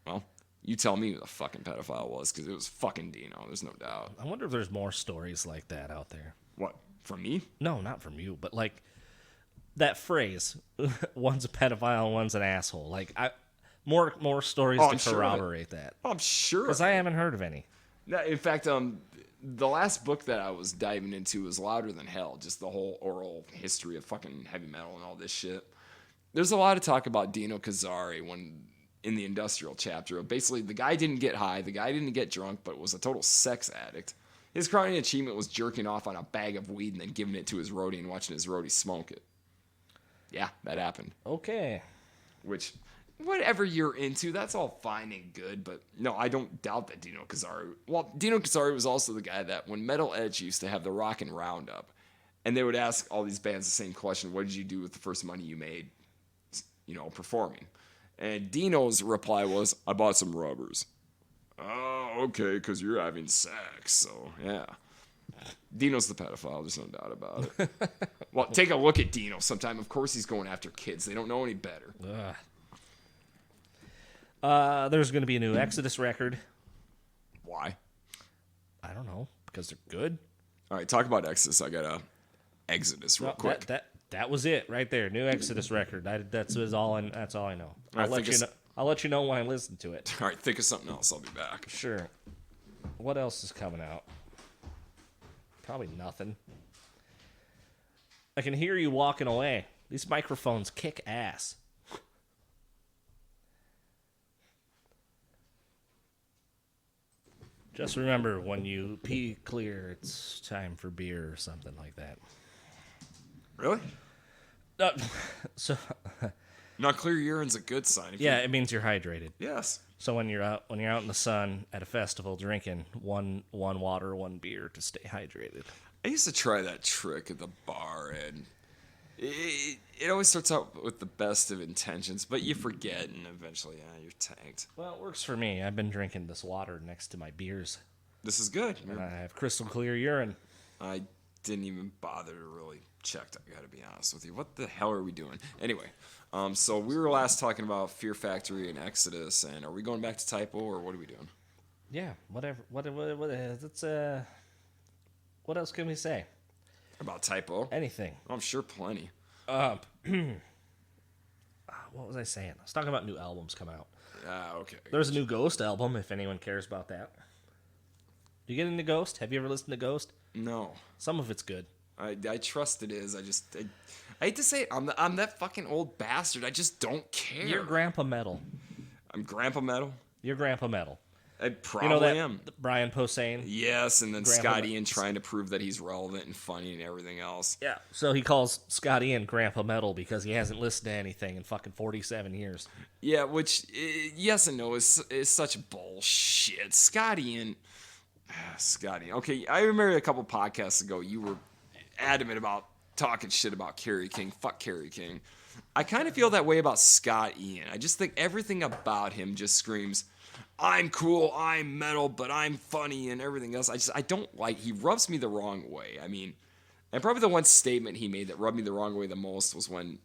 Well, you tell me who the fucking pedophile was, because it was fucking Dino. There's no doubt. I wonder if there's more stories like that out there. What, from me? No, not from you, but like that phrase, one's a pedophile and one's an asshole. Like, more stories to corroborate that. Oh, I'm sure. Because I haven't heard of any. In fact, the last book that I was diving into was Louder Than Hell, just the whole oral history of fucking heavy metal and all this shit. There's a lot of talk about Dino Kazari in the industrial chapter. Basically, the guy didn't get high, the guy didn't get drunk, but was a total sex addict. His crowning achievement was jerking off on a bag of weed and then giving it to his roadie and watching his roadie smoke it. Yeah, that happened. Okay. Which, whatever you're into, that's all fine and good, but no, I don't doubt that Dino Kazari... Well, Dino Kazari was also the guy that when Metal Edge used to have the Rockin' Roundup, and they would ask all these bands the same question, what did you do with the first money you made? Performing. And Dino's reply was, I bought some rubbers. Oh, okay, because you're having sex, so yeah. Dino's the pedophile. There's no doubt about it. Well, take a look at Dino sometime. Of course he's going after kids. They don't know any better. There's going to be a new Exodus record. Why? I don't know. Because they're good. All right, talk about Exodus. I got a Exodus real quick. That was it right there. New Exodus record. That's all I know. I'll let you know when I listen to it. All right, think of something else. I'll be back. Sure. What else is coming out? Probably nothing. I can hear you walking away. These microphones kick ass. Just remember, when you pee clear, it's time for beer or something like that. Really? So, not clear urine's a good sign. it means you're hydrated. Yes. So when you're out in the sun at a festival drinking one water, one beer to stay hydrated. I used to try that trick at the bar, and it always starts out with the best of intentions, but you forget, and eventually, you're tanked. Well, it works for me. I've been drinking this water next to my beers. This is good. And I have crystal clear urine. I didn't even bother to really check, I gotta be honest with you. What the hell are we doing? Anyway, so we were last talking about Fear Factory and Exodus, and are we going back to Typo, or what are we doing? Yeah, whatever. What else can we say? About Typo? Anything. I'm sure plenty. What was I saying? I was talking about new albums come out. Okay. There's a new Ghost album, if anyone cares about that. You get into Ghost? Have you ever listened to Ghost? No. Some of it's good. I trust it is. I hate to say it. I'm that fucking old bastard. I just don't care. You're Grandpa Metal. I'm Grandpa Metal? You're Grandpa Metal. I probably am. Brian Posehn? Yes, and then Grandpa Scott Metal. Ian trying to prove that he's relevant and funny and everything else. Yeah. So he calls Scott Ian Grandpa Metal because he hasn't listened to anything in fucking 47 years. Yeah, which, yes and no, is such bullshit. Scott Ian. Okay, I remember a couple podcasts ago you were adamant about talking shit about Kerry King. Fuck Kerry King. I kind of feel that way about Scott Ian. I just think everything about him just screams, I'm cool, I'm metal, but I'm funny and everything else. I don't like, he rubs me the wrong way. I mean, and probably the one statement he made that rubbed me the wrong way the most was when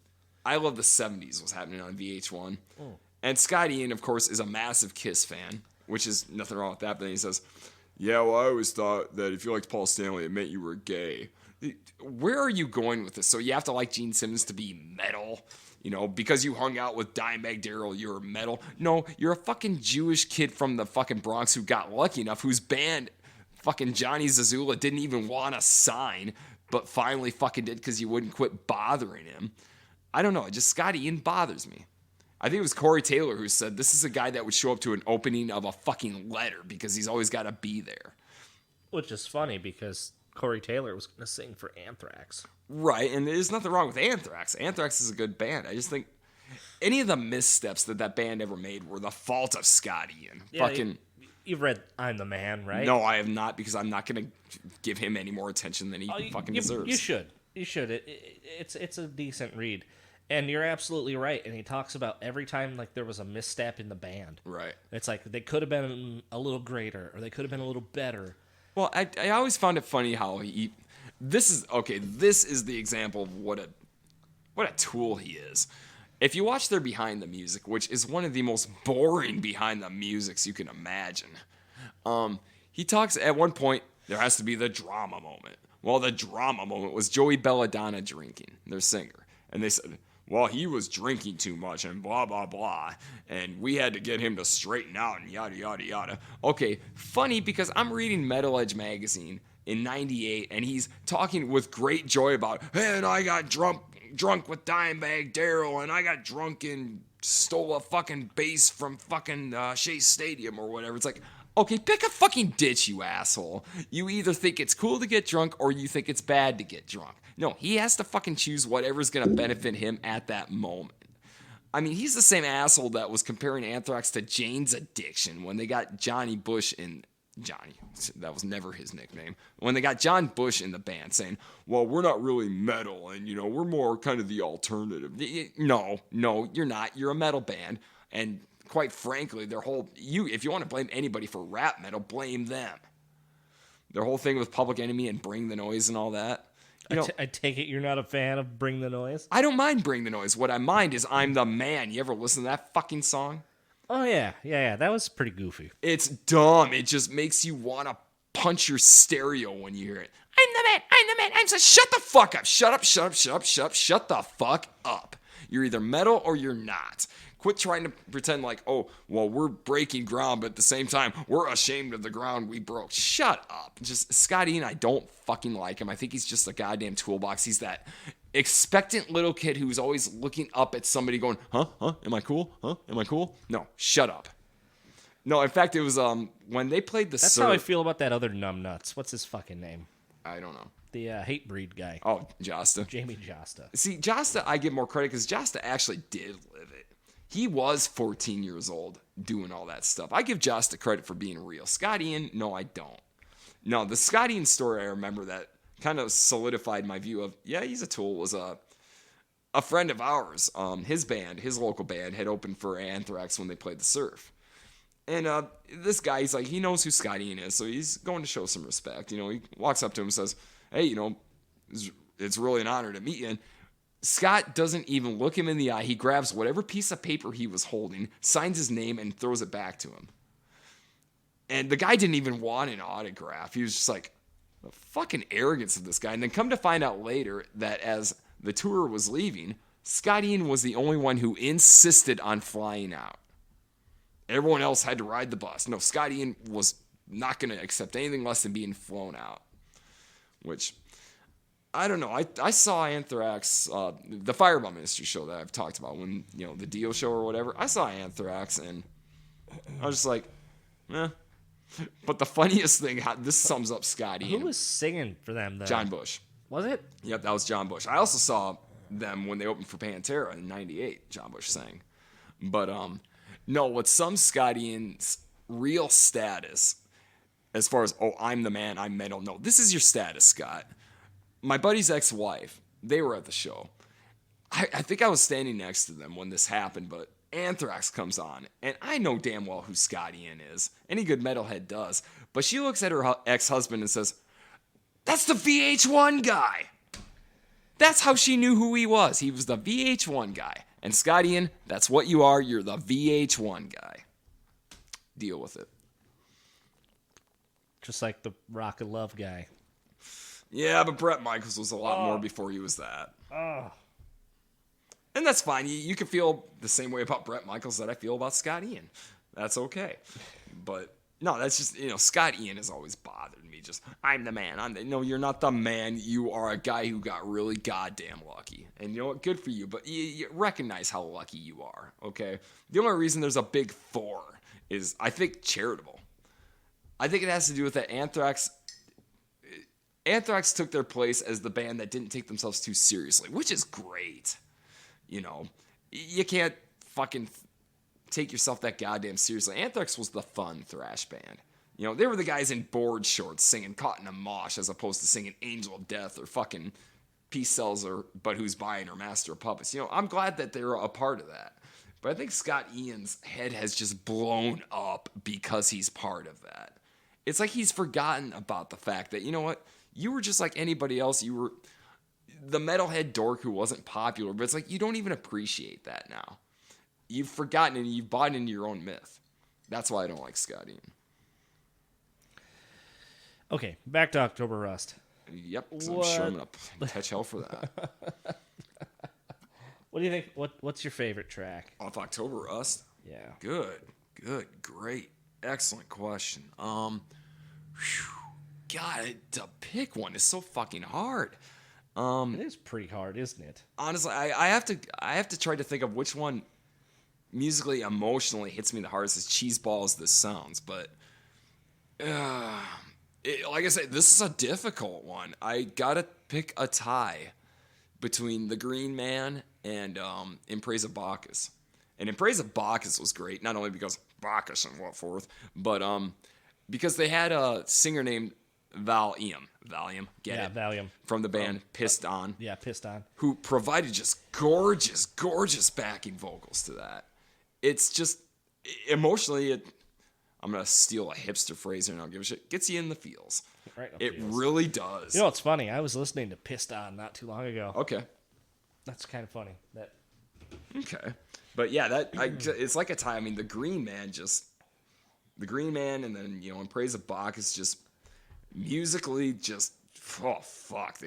I Love the 70s was happening on VH1. Oh. And Scott Ian, of course, is a massive Kiss fan, which is nothing wrong with that. But then he says, yeah, well, I always thought that if you liked Paul Stanley, it meant you were gay. Where are you going with this? So you have to like Gene Simmons to be metal? You know, because you hung out with Dimebag Darrell, you're metal? No, you're a fucking Jewish kid from the fucking Bronx who got lucky enough, whose band fucking Johnny Zazula didn't even want to sign, but finally fucking did because you wouldn't quit bothering him. I don't know. Just Scott Ian bothers me. I think it was Corey Taylor who said this is a guy that would show up to an opening of a fucking letter because he's always got to be there. Which is funny because Corey Taylor was going to sing for Anthrax. Right, and there's nothing wrong with Anthrax. Anthrax is a good band. I just think any of the missteps that band ever made were the fault of Scott Ian. Yeah, you've read I'm the Man, right? No, I have not, because I'm not going to give him any more attention than he fucking deserves. You should. It's a decent read. And you're absolutely right. And he talks about every time like there was a misstep in the band. Right. It's like they could have been a little greater or they could have been a little better. Well, I always found it funny how this is the example of what a tool he is. If you watch their Behind the Music, which is one of the most boring Behind the Musics you can imagine, he talks at one point, there has to be the drama moment. Well, the drama moment was Joey Belladonna drinking, their singer. And they said, well, he was drinking too much and blah, blah, blah. And we had to get him to straighten out and yada, yada, yada. Okay, funny because I'm reading Metal Edge magazine in 98 and he's talking with great joy about, hey, and I got drunk with Dimebag Darrell and I got drunk and stole a fucking bass from fucking Shea Stadium or whatever. It's like, okay, pick a fucking ditch, you asshole. You either think it's cool to get drunk or you think it's bad to get drunk. No, he has to fucking choose whatever's going to benefit him at that moment. I mean, he's the same asshole that was comparing Anthrax to Jane's Addiction when they got Johnny Bush in... Johnny, that was never his nickname. When they got John Bush in the band saying, well, we're not really metal and, you know, we're more kind of the alternative. No, you're not. You're a metal band. And quite frankly, if you want to blame anybody for rap metal, blame them. Their whole thing with Public Enemy and Bring the Noise and all that. You know, I take it you're not a fan of Bring the Noise? I don't mind Bring the Noise. What I mind is I'm the Man. You ever listen to that fucking song? Oh, yeah. That was pretty goofy. It's dumb. It just makes you want to punch your stereo when you hear it. I'm the man. Shut the fuck up. Shut up. Shut the fuck up. You're either metal or you're not. Quit trying to pretend like, oh, well, we're breaking ground, but at the same time, we're ashamed of the ground we broke. Shut up. Just Scott Ian, I don't fucking like him. I think he's just a goddamn toolbox. He's that expectant little kid who's always looking up at somebody going, huh? Am I cool? Am I cool? No, shut up. No, in fact, it was when they played the That's Surf. how I feel about that other numbnuts. What's his fucking name? I don't know. The hate breed guy. Oh, Josta. Jamie Josta. See, Josta, I give more credit because Josta actually did live it. He was 14 years old doing all that stuff. I give Josta credit for being real. Scott Ian, no, I don't. No, the Scott Ian story I remember that kind of solidified my view of, yeah, he's a tool, was a friend of ours. His band, his local band, had opened for Anthrax when they played the Surf. And this guy, he's like, he knows who Scott Ian is, so he's going to show some respect. You know, he walks up to him and says, hey, you know, it's really an honor to meet you. And Scott doesn't even look him in the eye. He grabs whatever piece of paper he was holding, signs his name, and throws it back to him. And the guy didn't even want an autograph. He was just like, the fucking arrogance of this guy. And then come to find out later that as the tour was leaving, Scott Ian was the only one who insisted on flying out. Everyone else had to ride the bus. No, Scott Ian was not going to accept anything less than being flown out. Which, I don't know. I saw Anthrax, the Fireball Ministry show that I've talked about, when, you know, the Dio show or whatever. I saw Anthrax and I was just like, eh. But the funniest thing, this sums up Scott Ian. Who was singing for them, though? John Bush. Was it? Yep, that was John Bush. I also saw them when they opened for Pantera in '98. John Bush sang. But, no, what sums Scott Ian's real status, as far as, oh, I'm the man, I'm metal. No, this is your status, Scott. My buddy's ex-wife, they were at the show. I think I was standing next to them when this happened, but Anthrax comes on, and I know damn well who Scott Ian is. Any good metalhead does. But she looks at her ex-husband and says, that's the VH1 guy. That's how she knew who he was. He was the VH1 guy. And Scott Ian, that's what you are. You're the VH1 guy. Deal with it. Just like the Rock of Love guy. Yeah, but Bret Michaels was a lot more before he was that. And that's fine. You can feel the same way about Bret Michaels that I feel about Scott Ian. That's okay. But no, that's just, you know, Scott Ian has always bothered me. Just, I'm the man. No, you're not the man. You are a guy who got really goddamn lucky. And you know what? Good for you. But you recognize how lucky you are, okay? The only reason there's a big 4 is, I think, charitable. I think it has to do with that Anthrax took their place as the band that didn't take themselves too seriously, which is great. You know, you can't fucking take yourself that goddamn seriously. Anthrax was the fun thrash band. You know, they were the guys in board shorts singing Caught in a Mosh as opposed to singing Angel of Death or fucking Peace Sells or But Who's Buying or Master of Puppets. You know, I'm glad that they're a part of that. But I think Scott Ian's head has just blown up because he's part of that. It's like he's forgotten about the fact that, you know what, you were just like anybody else. You were the metalhead dork who wasn't popular, but it's like you don't even appreciate that now. You've forgotten and you've bought into your own myth. That's why I don't like Scott Ian. Okay, back to October Rust. Yep, so I'm sure I'm going to catch hell for that. What do you think? What's your favorite track? Off October Rust? Yeah. Good, great, excellent question. God, to pick one is so fucking hard. It is pretty hard, isn't it? Honestly, I have to try to think of which one musically, emotionally hits me the hardest. As cheeseball as this sounds, but like I said, this is a difficult one. I gotta pick a tie between The Green Man and In Praise of Bacchus. And In Praise of Bacchus was great, not only because Bacchus and whatforth, but because they had a singer named Valium, get it? Valium. From the band Pissed On. Yeah, Pissed On. Who provided just gorgeous backing vocals to that. It's just, emotionally, I'm going to steal a hipster phrase and I don't give a shit. Gets you in the feels. Right. It really does. You know, it's funny. I was listening to Pissed On not too long ago. Okay. That's kind of funny. Okay. But yeah, it's like a tie. I mean, the Green Man, and then, In Praise of Bach is just musically just, oh, fuck.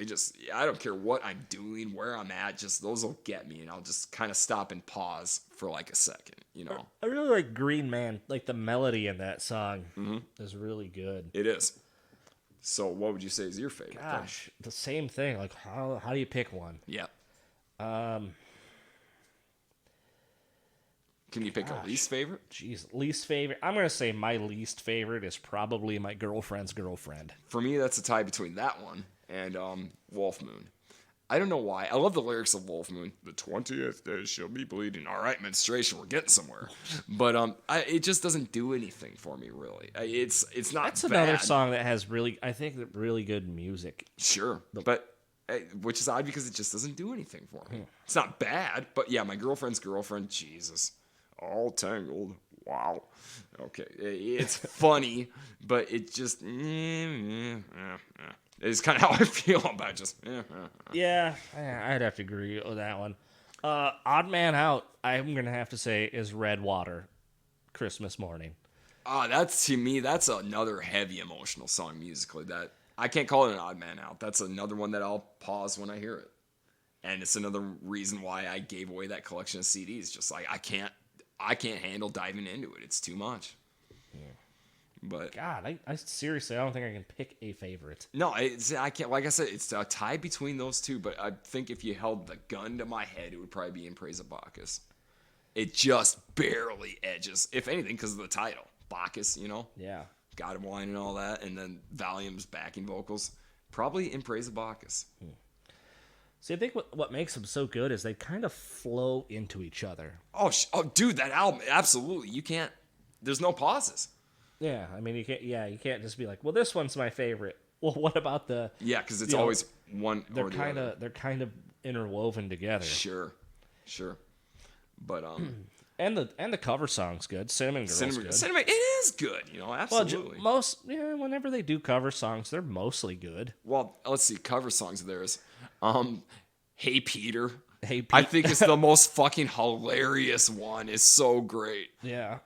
I don't care what I'm doing, where I'm at, just those will get me. And I'll just kind of stop and pause for like a second, I really like Green Man. Like the melody in that song is really good. It is. So what would you say is your favorite? Gosh, the same thing. Like, how do you pick one? Yeah. Can you pick a least favorite? Jeez, least favorite. I'm gonna say my least favorite is probably My Girlfriend's Girlfriend. For me, that's a tie between that one and Wolf Moon. I don't know why. I love the lyrics of Wolf Moon. The 20th day she'll be bleeding. All right, menstruation. We're getting somewhere. But it just doesn't do anything for me, really. It's not. That's bad. another song that has really good music. Sure, but which is odd because it just doesn't do anything for me. It's not bad, but yeah, My Girlfriend's Girlfriend. Jesus, all tangled. Wow. Okay, it's funny, but it just. It's kind of how I feel about it. Just Yeah, I'd have to agree with that one. Odd Man Out, I'm gonna have to say, is Red Water, Christmas Morning. That's to me. That's another heavy emotional song musically. That I can't call it an odd man out. That's another one that I'll pause when I hear it, and it's another reason why I gave away that collection of CDs. Just like I can't handle diving into it. It's too much. Yeah. But God, I seriously, I don't think I can pick a favorite. No, I can't. Like I said, it's a tie between those two. But I think if you held the gun to my head, it would probably be In Praise of Bacchus. It just barely edges, if anything, because of the title, Bacchus. Yeah, God of Wine and all that, and then Valium's backing vocals. Probably In Praise of Bacchus. See, I think what makes them so good is they kind of flow into each other. Oh, dude, that album, absolutely. You can't. There's no pauses. Yeah, I mean, you can't just be like, well, this one's my favorite. Well, what about the? Yeah, because it's always one or the other. They're kind of interwoven together. Sure, but and the cover song's good. Cinnamon Girl's good. Cinnamon, it is good. Absolutely. Well, whenever they do cover songs, they're mostly good. Well, let's see, cover songs of theirs. Hey Peter. Hey Pete. I think it's the most fucking hilarious one. It's so great. Yeah.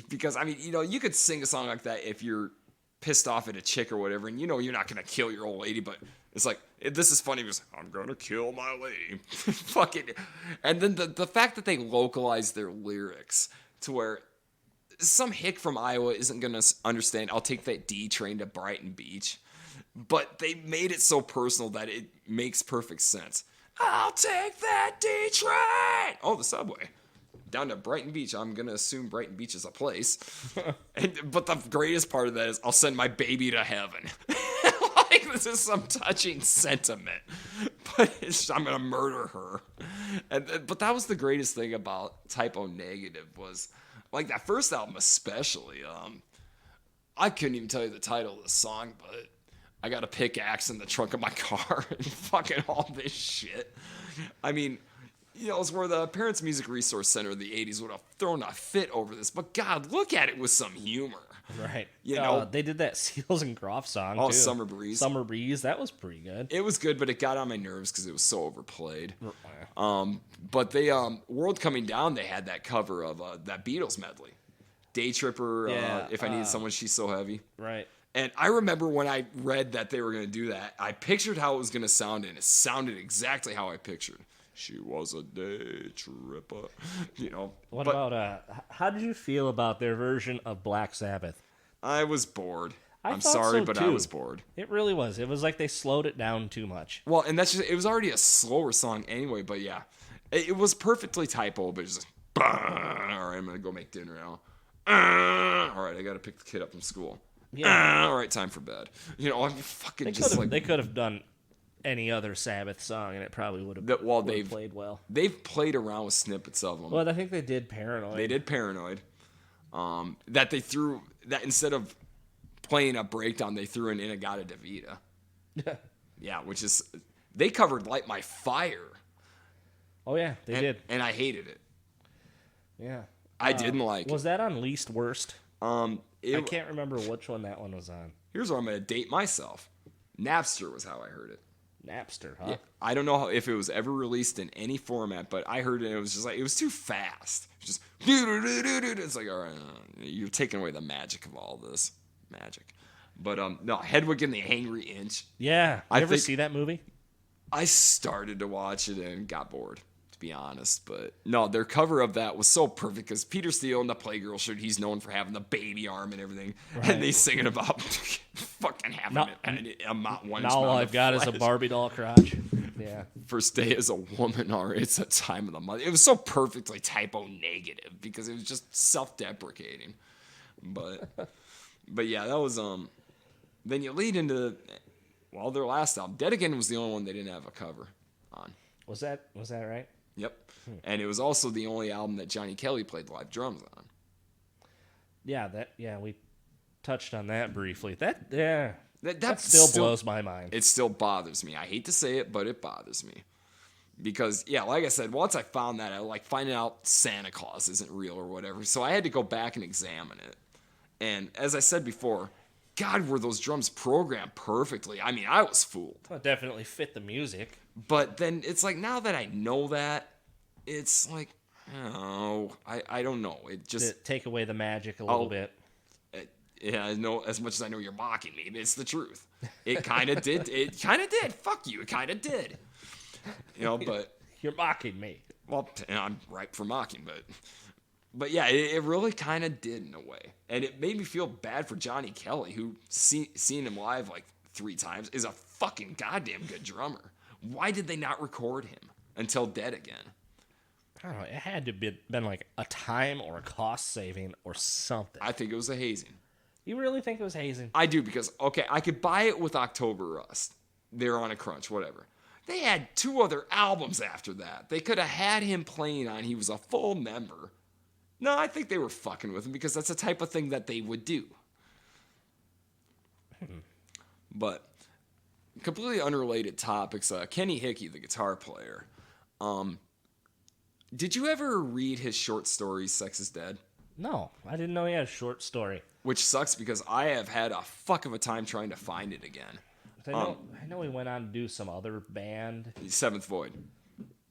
Because, I mean, you could sing a song like that if you're pissed off at a chick or whatever, and you're not going to kill your old lady, but it's like, this is funny because I'm going to kill my lady. Fucking. And then the fact that they localize their lyrics to where some hick from Iowa isn't going to understand, I'll take that D train to Brighton Beach. But they made it so personal that it makes perfect sense. I'll take that D train. Oh, the subway. Down to Brighton Beach. I'm going to assume Brighton Beach is a place. But the greatest part of that is I'll send my baby to heaven. Like, this is some touching sentiment. But I'm going to murder her. But that was the greatest thing about Typo Negative was, like, that first album especially. I couldn't even tell you the title of the song, but I got a pickaxe in the trunk of my car and fucking all this shit. I mean, it's where the Parents Music Resource Center of the 80s would have thrown a fit over this. But God, look at it with some humor. Right. They did that Seals and Croft song, too. Summer Breeze. Summer Breeze, that was pretty good. It was good, but it got on my nerves because it was so overplayed. But they, World Coming Down, they had that cover of that Beatles medley. Day Tripper, If I Needed Someone, She's So Heavy. Right. And I remember when I read that they were going to do that, I pictured how it was going to sound, and it sounded exactly how I pictured. She was a day tripper, What about, how did you feel about their version of Black Sabbath? I was bored. I'm thought sorry, so but too. I was bored. It really was. It was like they slowed it down too much. Well, and it was already a slower song anyway, but yeah. It was perfectly typo, but it's just, all right, I'm going to go make dinner now. All right, I got to pick the kid up from school. Yeah. All right, time for bed. I'm fucking They could have done any other Sabbath song, and it probably would have played well. They've played around with snippets of them. Well, I think they did Paranoid. They did Paranoid. That they threw that instead of playing a breakdown, they threw an Inagata Davida. Yeah, which is they covered Light My Fire. Oh yeah, they did, and I hated it. Yeah, I didn't like. Was that on Least Worst? I can't remember which one that one was on. Here's where I'm going to date myself. Napster was how I heard it. Napster, huh? Yeah, I don't know if it was ever released in any format, but I heard it and it was just like, it was too fast. It was just, it's like, all right, you're taking away the magic of all this magic. But no, Hedwig and the Angry Inch. Yeah. You ever see that movie? I started to watch it and got bored, to be honest. But no, their cover of that was so perfect because Peter Steele in the Playgirl shirt, he's known for having the baby arm and everything. Right. And they singing about fucking having one now all I've got is a Barbie doll crotch. Yeah. First day as a woman, or it's a time of the month. It was so perfectly typo negative because it was just self-deprecating. But yeah, that was then you lead into their last album. Dead Again was the only one they didn't have a cover on. Was that right? Yep. And it was also the only album that Johnny Kelly played live drums on. Yeah, we touched on that briefly. That still blows my mind. It still bothers me. I hate to say it, but it bothers me. Because, yeah, like I said, once I found that, I like finding out Santa Claus isn't real or whatever. So I had to go back and examine it. And as I said before, God, were those drums programmed perfectly. I mean, I was fooled. Well, it definitely fit the music. But then it's like, now that I know that, it's like, oh, I don't know. It just... to take away the magic a little bit. Yeah, I know, as much as I know you're mocking me, it's the truth. It kind of did. It kind of did. Fuck you. It kind of did. But... You're mocking me. Well, I'm ripe for mocking, but yeah, it really kind of did in a way. And it made me feel bad for Johnny Kelly, who seen him live like 3 times, is a fucking goddamn good drummer. Why did they not record him until Dead Again? I don't know. It had to been like a time or a cost saving or something. I think it was a hazing. You really think it was hazing? I do, because, okay, I could buy it with October Rust. They're on a crunch, whatever. They had 2 other albums after that. They could have had him playing on. He was a full member. No, I think they were fucking with him because that's the type of thing that they would do. But completely unrelated topics. Kenny Hickey, the guitar player. Did you ever read his short story, Sex is Dead? No, I didn't know he had a short story. Which sucks because I have had a fuck of a time trying to find it again. I know he went on to do some other band. Seventh Void.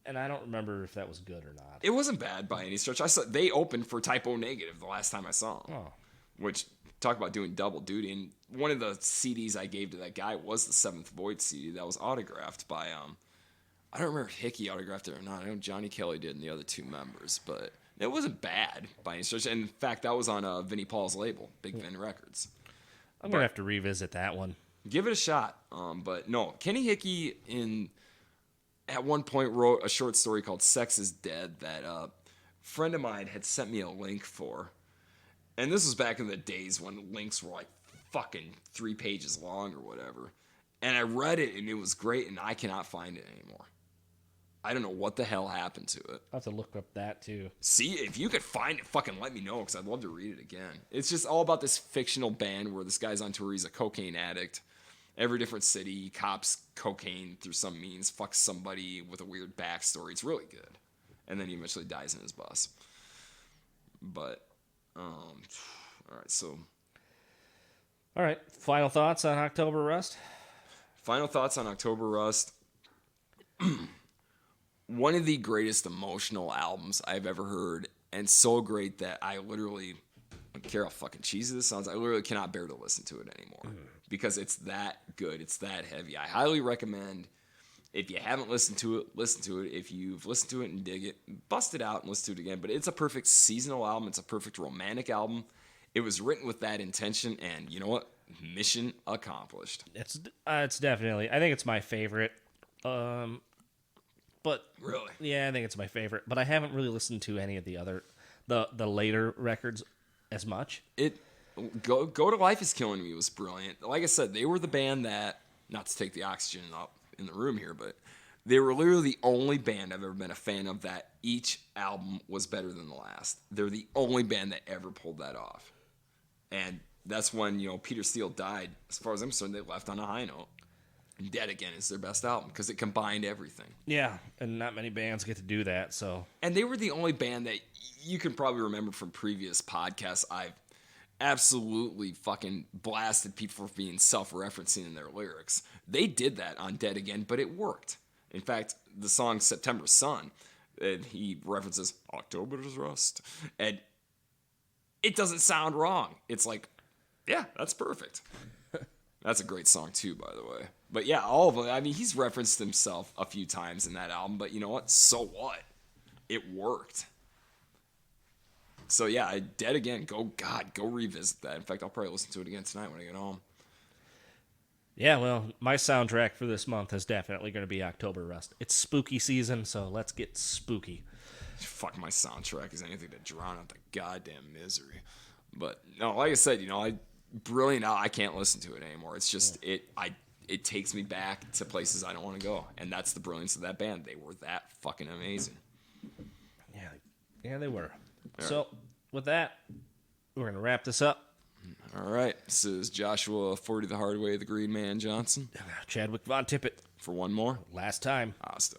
And I don't remember if that was good or not. It wasn't bad by any stretch. They opened for Typo Negative the last time I saw them. Oh. Which, talk about doing double duty. And one of the CDs I gave to that guy was the Seventh Void CD that was autographed by, I don't remember if Hickey autographed it or not. I know Johnny Kelly did and the other 2 members. But it wasn't bad by any stretch. And in fact, that was on Vinnie Paul's label, Big Vin Records. I'm going to have to revisit that one. Give it a shot. But no, Kenny Hickey at one point wrote a short story called Sex is Dead that a friend of mine had sent me a link for. And this was back in the days when links were like fucking 3 pages long or whatever. And I read it and it was great and I cannot find it anymore. I don't know what the hell happened to it. I'll have to look up that too. See, if you could find it, fucking let me know because I'd love to read it again. It's just all about this fictional band where this guy's on tour, he's a cocaine addict. Every different city, he cops cocaine through some means, fucks somebody with a weird backstory. It's really good. And then he eventually dies in his bus. But, all right, so. All right, final thoughts on October Rust? Final thoughts on October Rust. One of the greatest emotional albums I've ever heard, and so great that I literally, I don't care how fucking cheesy this sounds, I literally cannot bear to listen to it anymore. Because it's that good. It's that heavy. I highly recommend, if you haven't listened to it, listen to it. If you've listened to it and dig it, bust it out and listen to it again. But it's a perfect seasonal album. It's a perfect romantic album. It was written with that intention, and you know what? Mission accomplished. It's definitely, I think it's my favorite. But really? Yeah, I think it's my favorite. But I haven't really listened to any of the other, the later records as much. Go to Life is Killing Me was brilliant. Like I said, they were the band that, not to take the oxygen up in the room here, but they were literally the only band I've ever been a fan of that each album was better than the last. They're the only band that ever pulled that off. And that's when, Peter Steele died. As far as I'm concerned, they left on a high note. And Dead Again is their best album because it combined everything. Yeah, and not many bands get to do that, so. And they were the only band that you can probably remember from previous podcasts absolutely fucking blasted people for being self-referencing in their lyrics. They did that on Dead Again, but it worked. In fact, the song September Sun, and he references October's Rust, and it doesn't sound wrong. It's like, yeah, that's perfect. That's a great song too, by the way. But yeah, all of it. I mean, he's referenced himself a few times in that album, but you know what? So what? It worked. So yeah, Dead Again. Go revisit that. In fact, I'll probably listen to it again tonight when I get home. Yeah, well, my soundtrack for this month is definitely going to be October Rust. It's spooky season, so let's get spooky. Fuck, my soundtrack is anything to drown out the goddamn misery. But no, like I said, brilliant. I can't listen to it anymore. It's just it takes me back to places I don't want to go, and that's the brilliance of that band. They were that fucking amazing. Yeah, they were. So with that, we're gonna wrap this up. All right, this is Joshua 40 the Hard Way, the Green Man Johnson. Chadwick Von Tippitt for one more last time. Asta.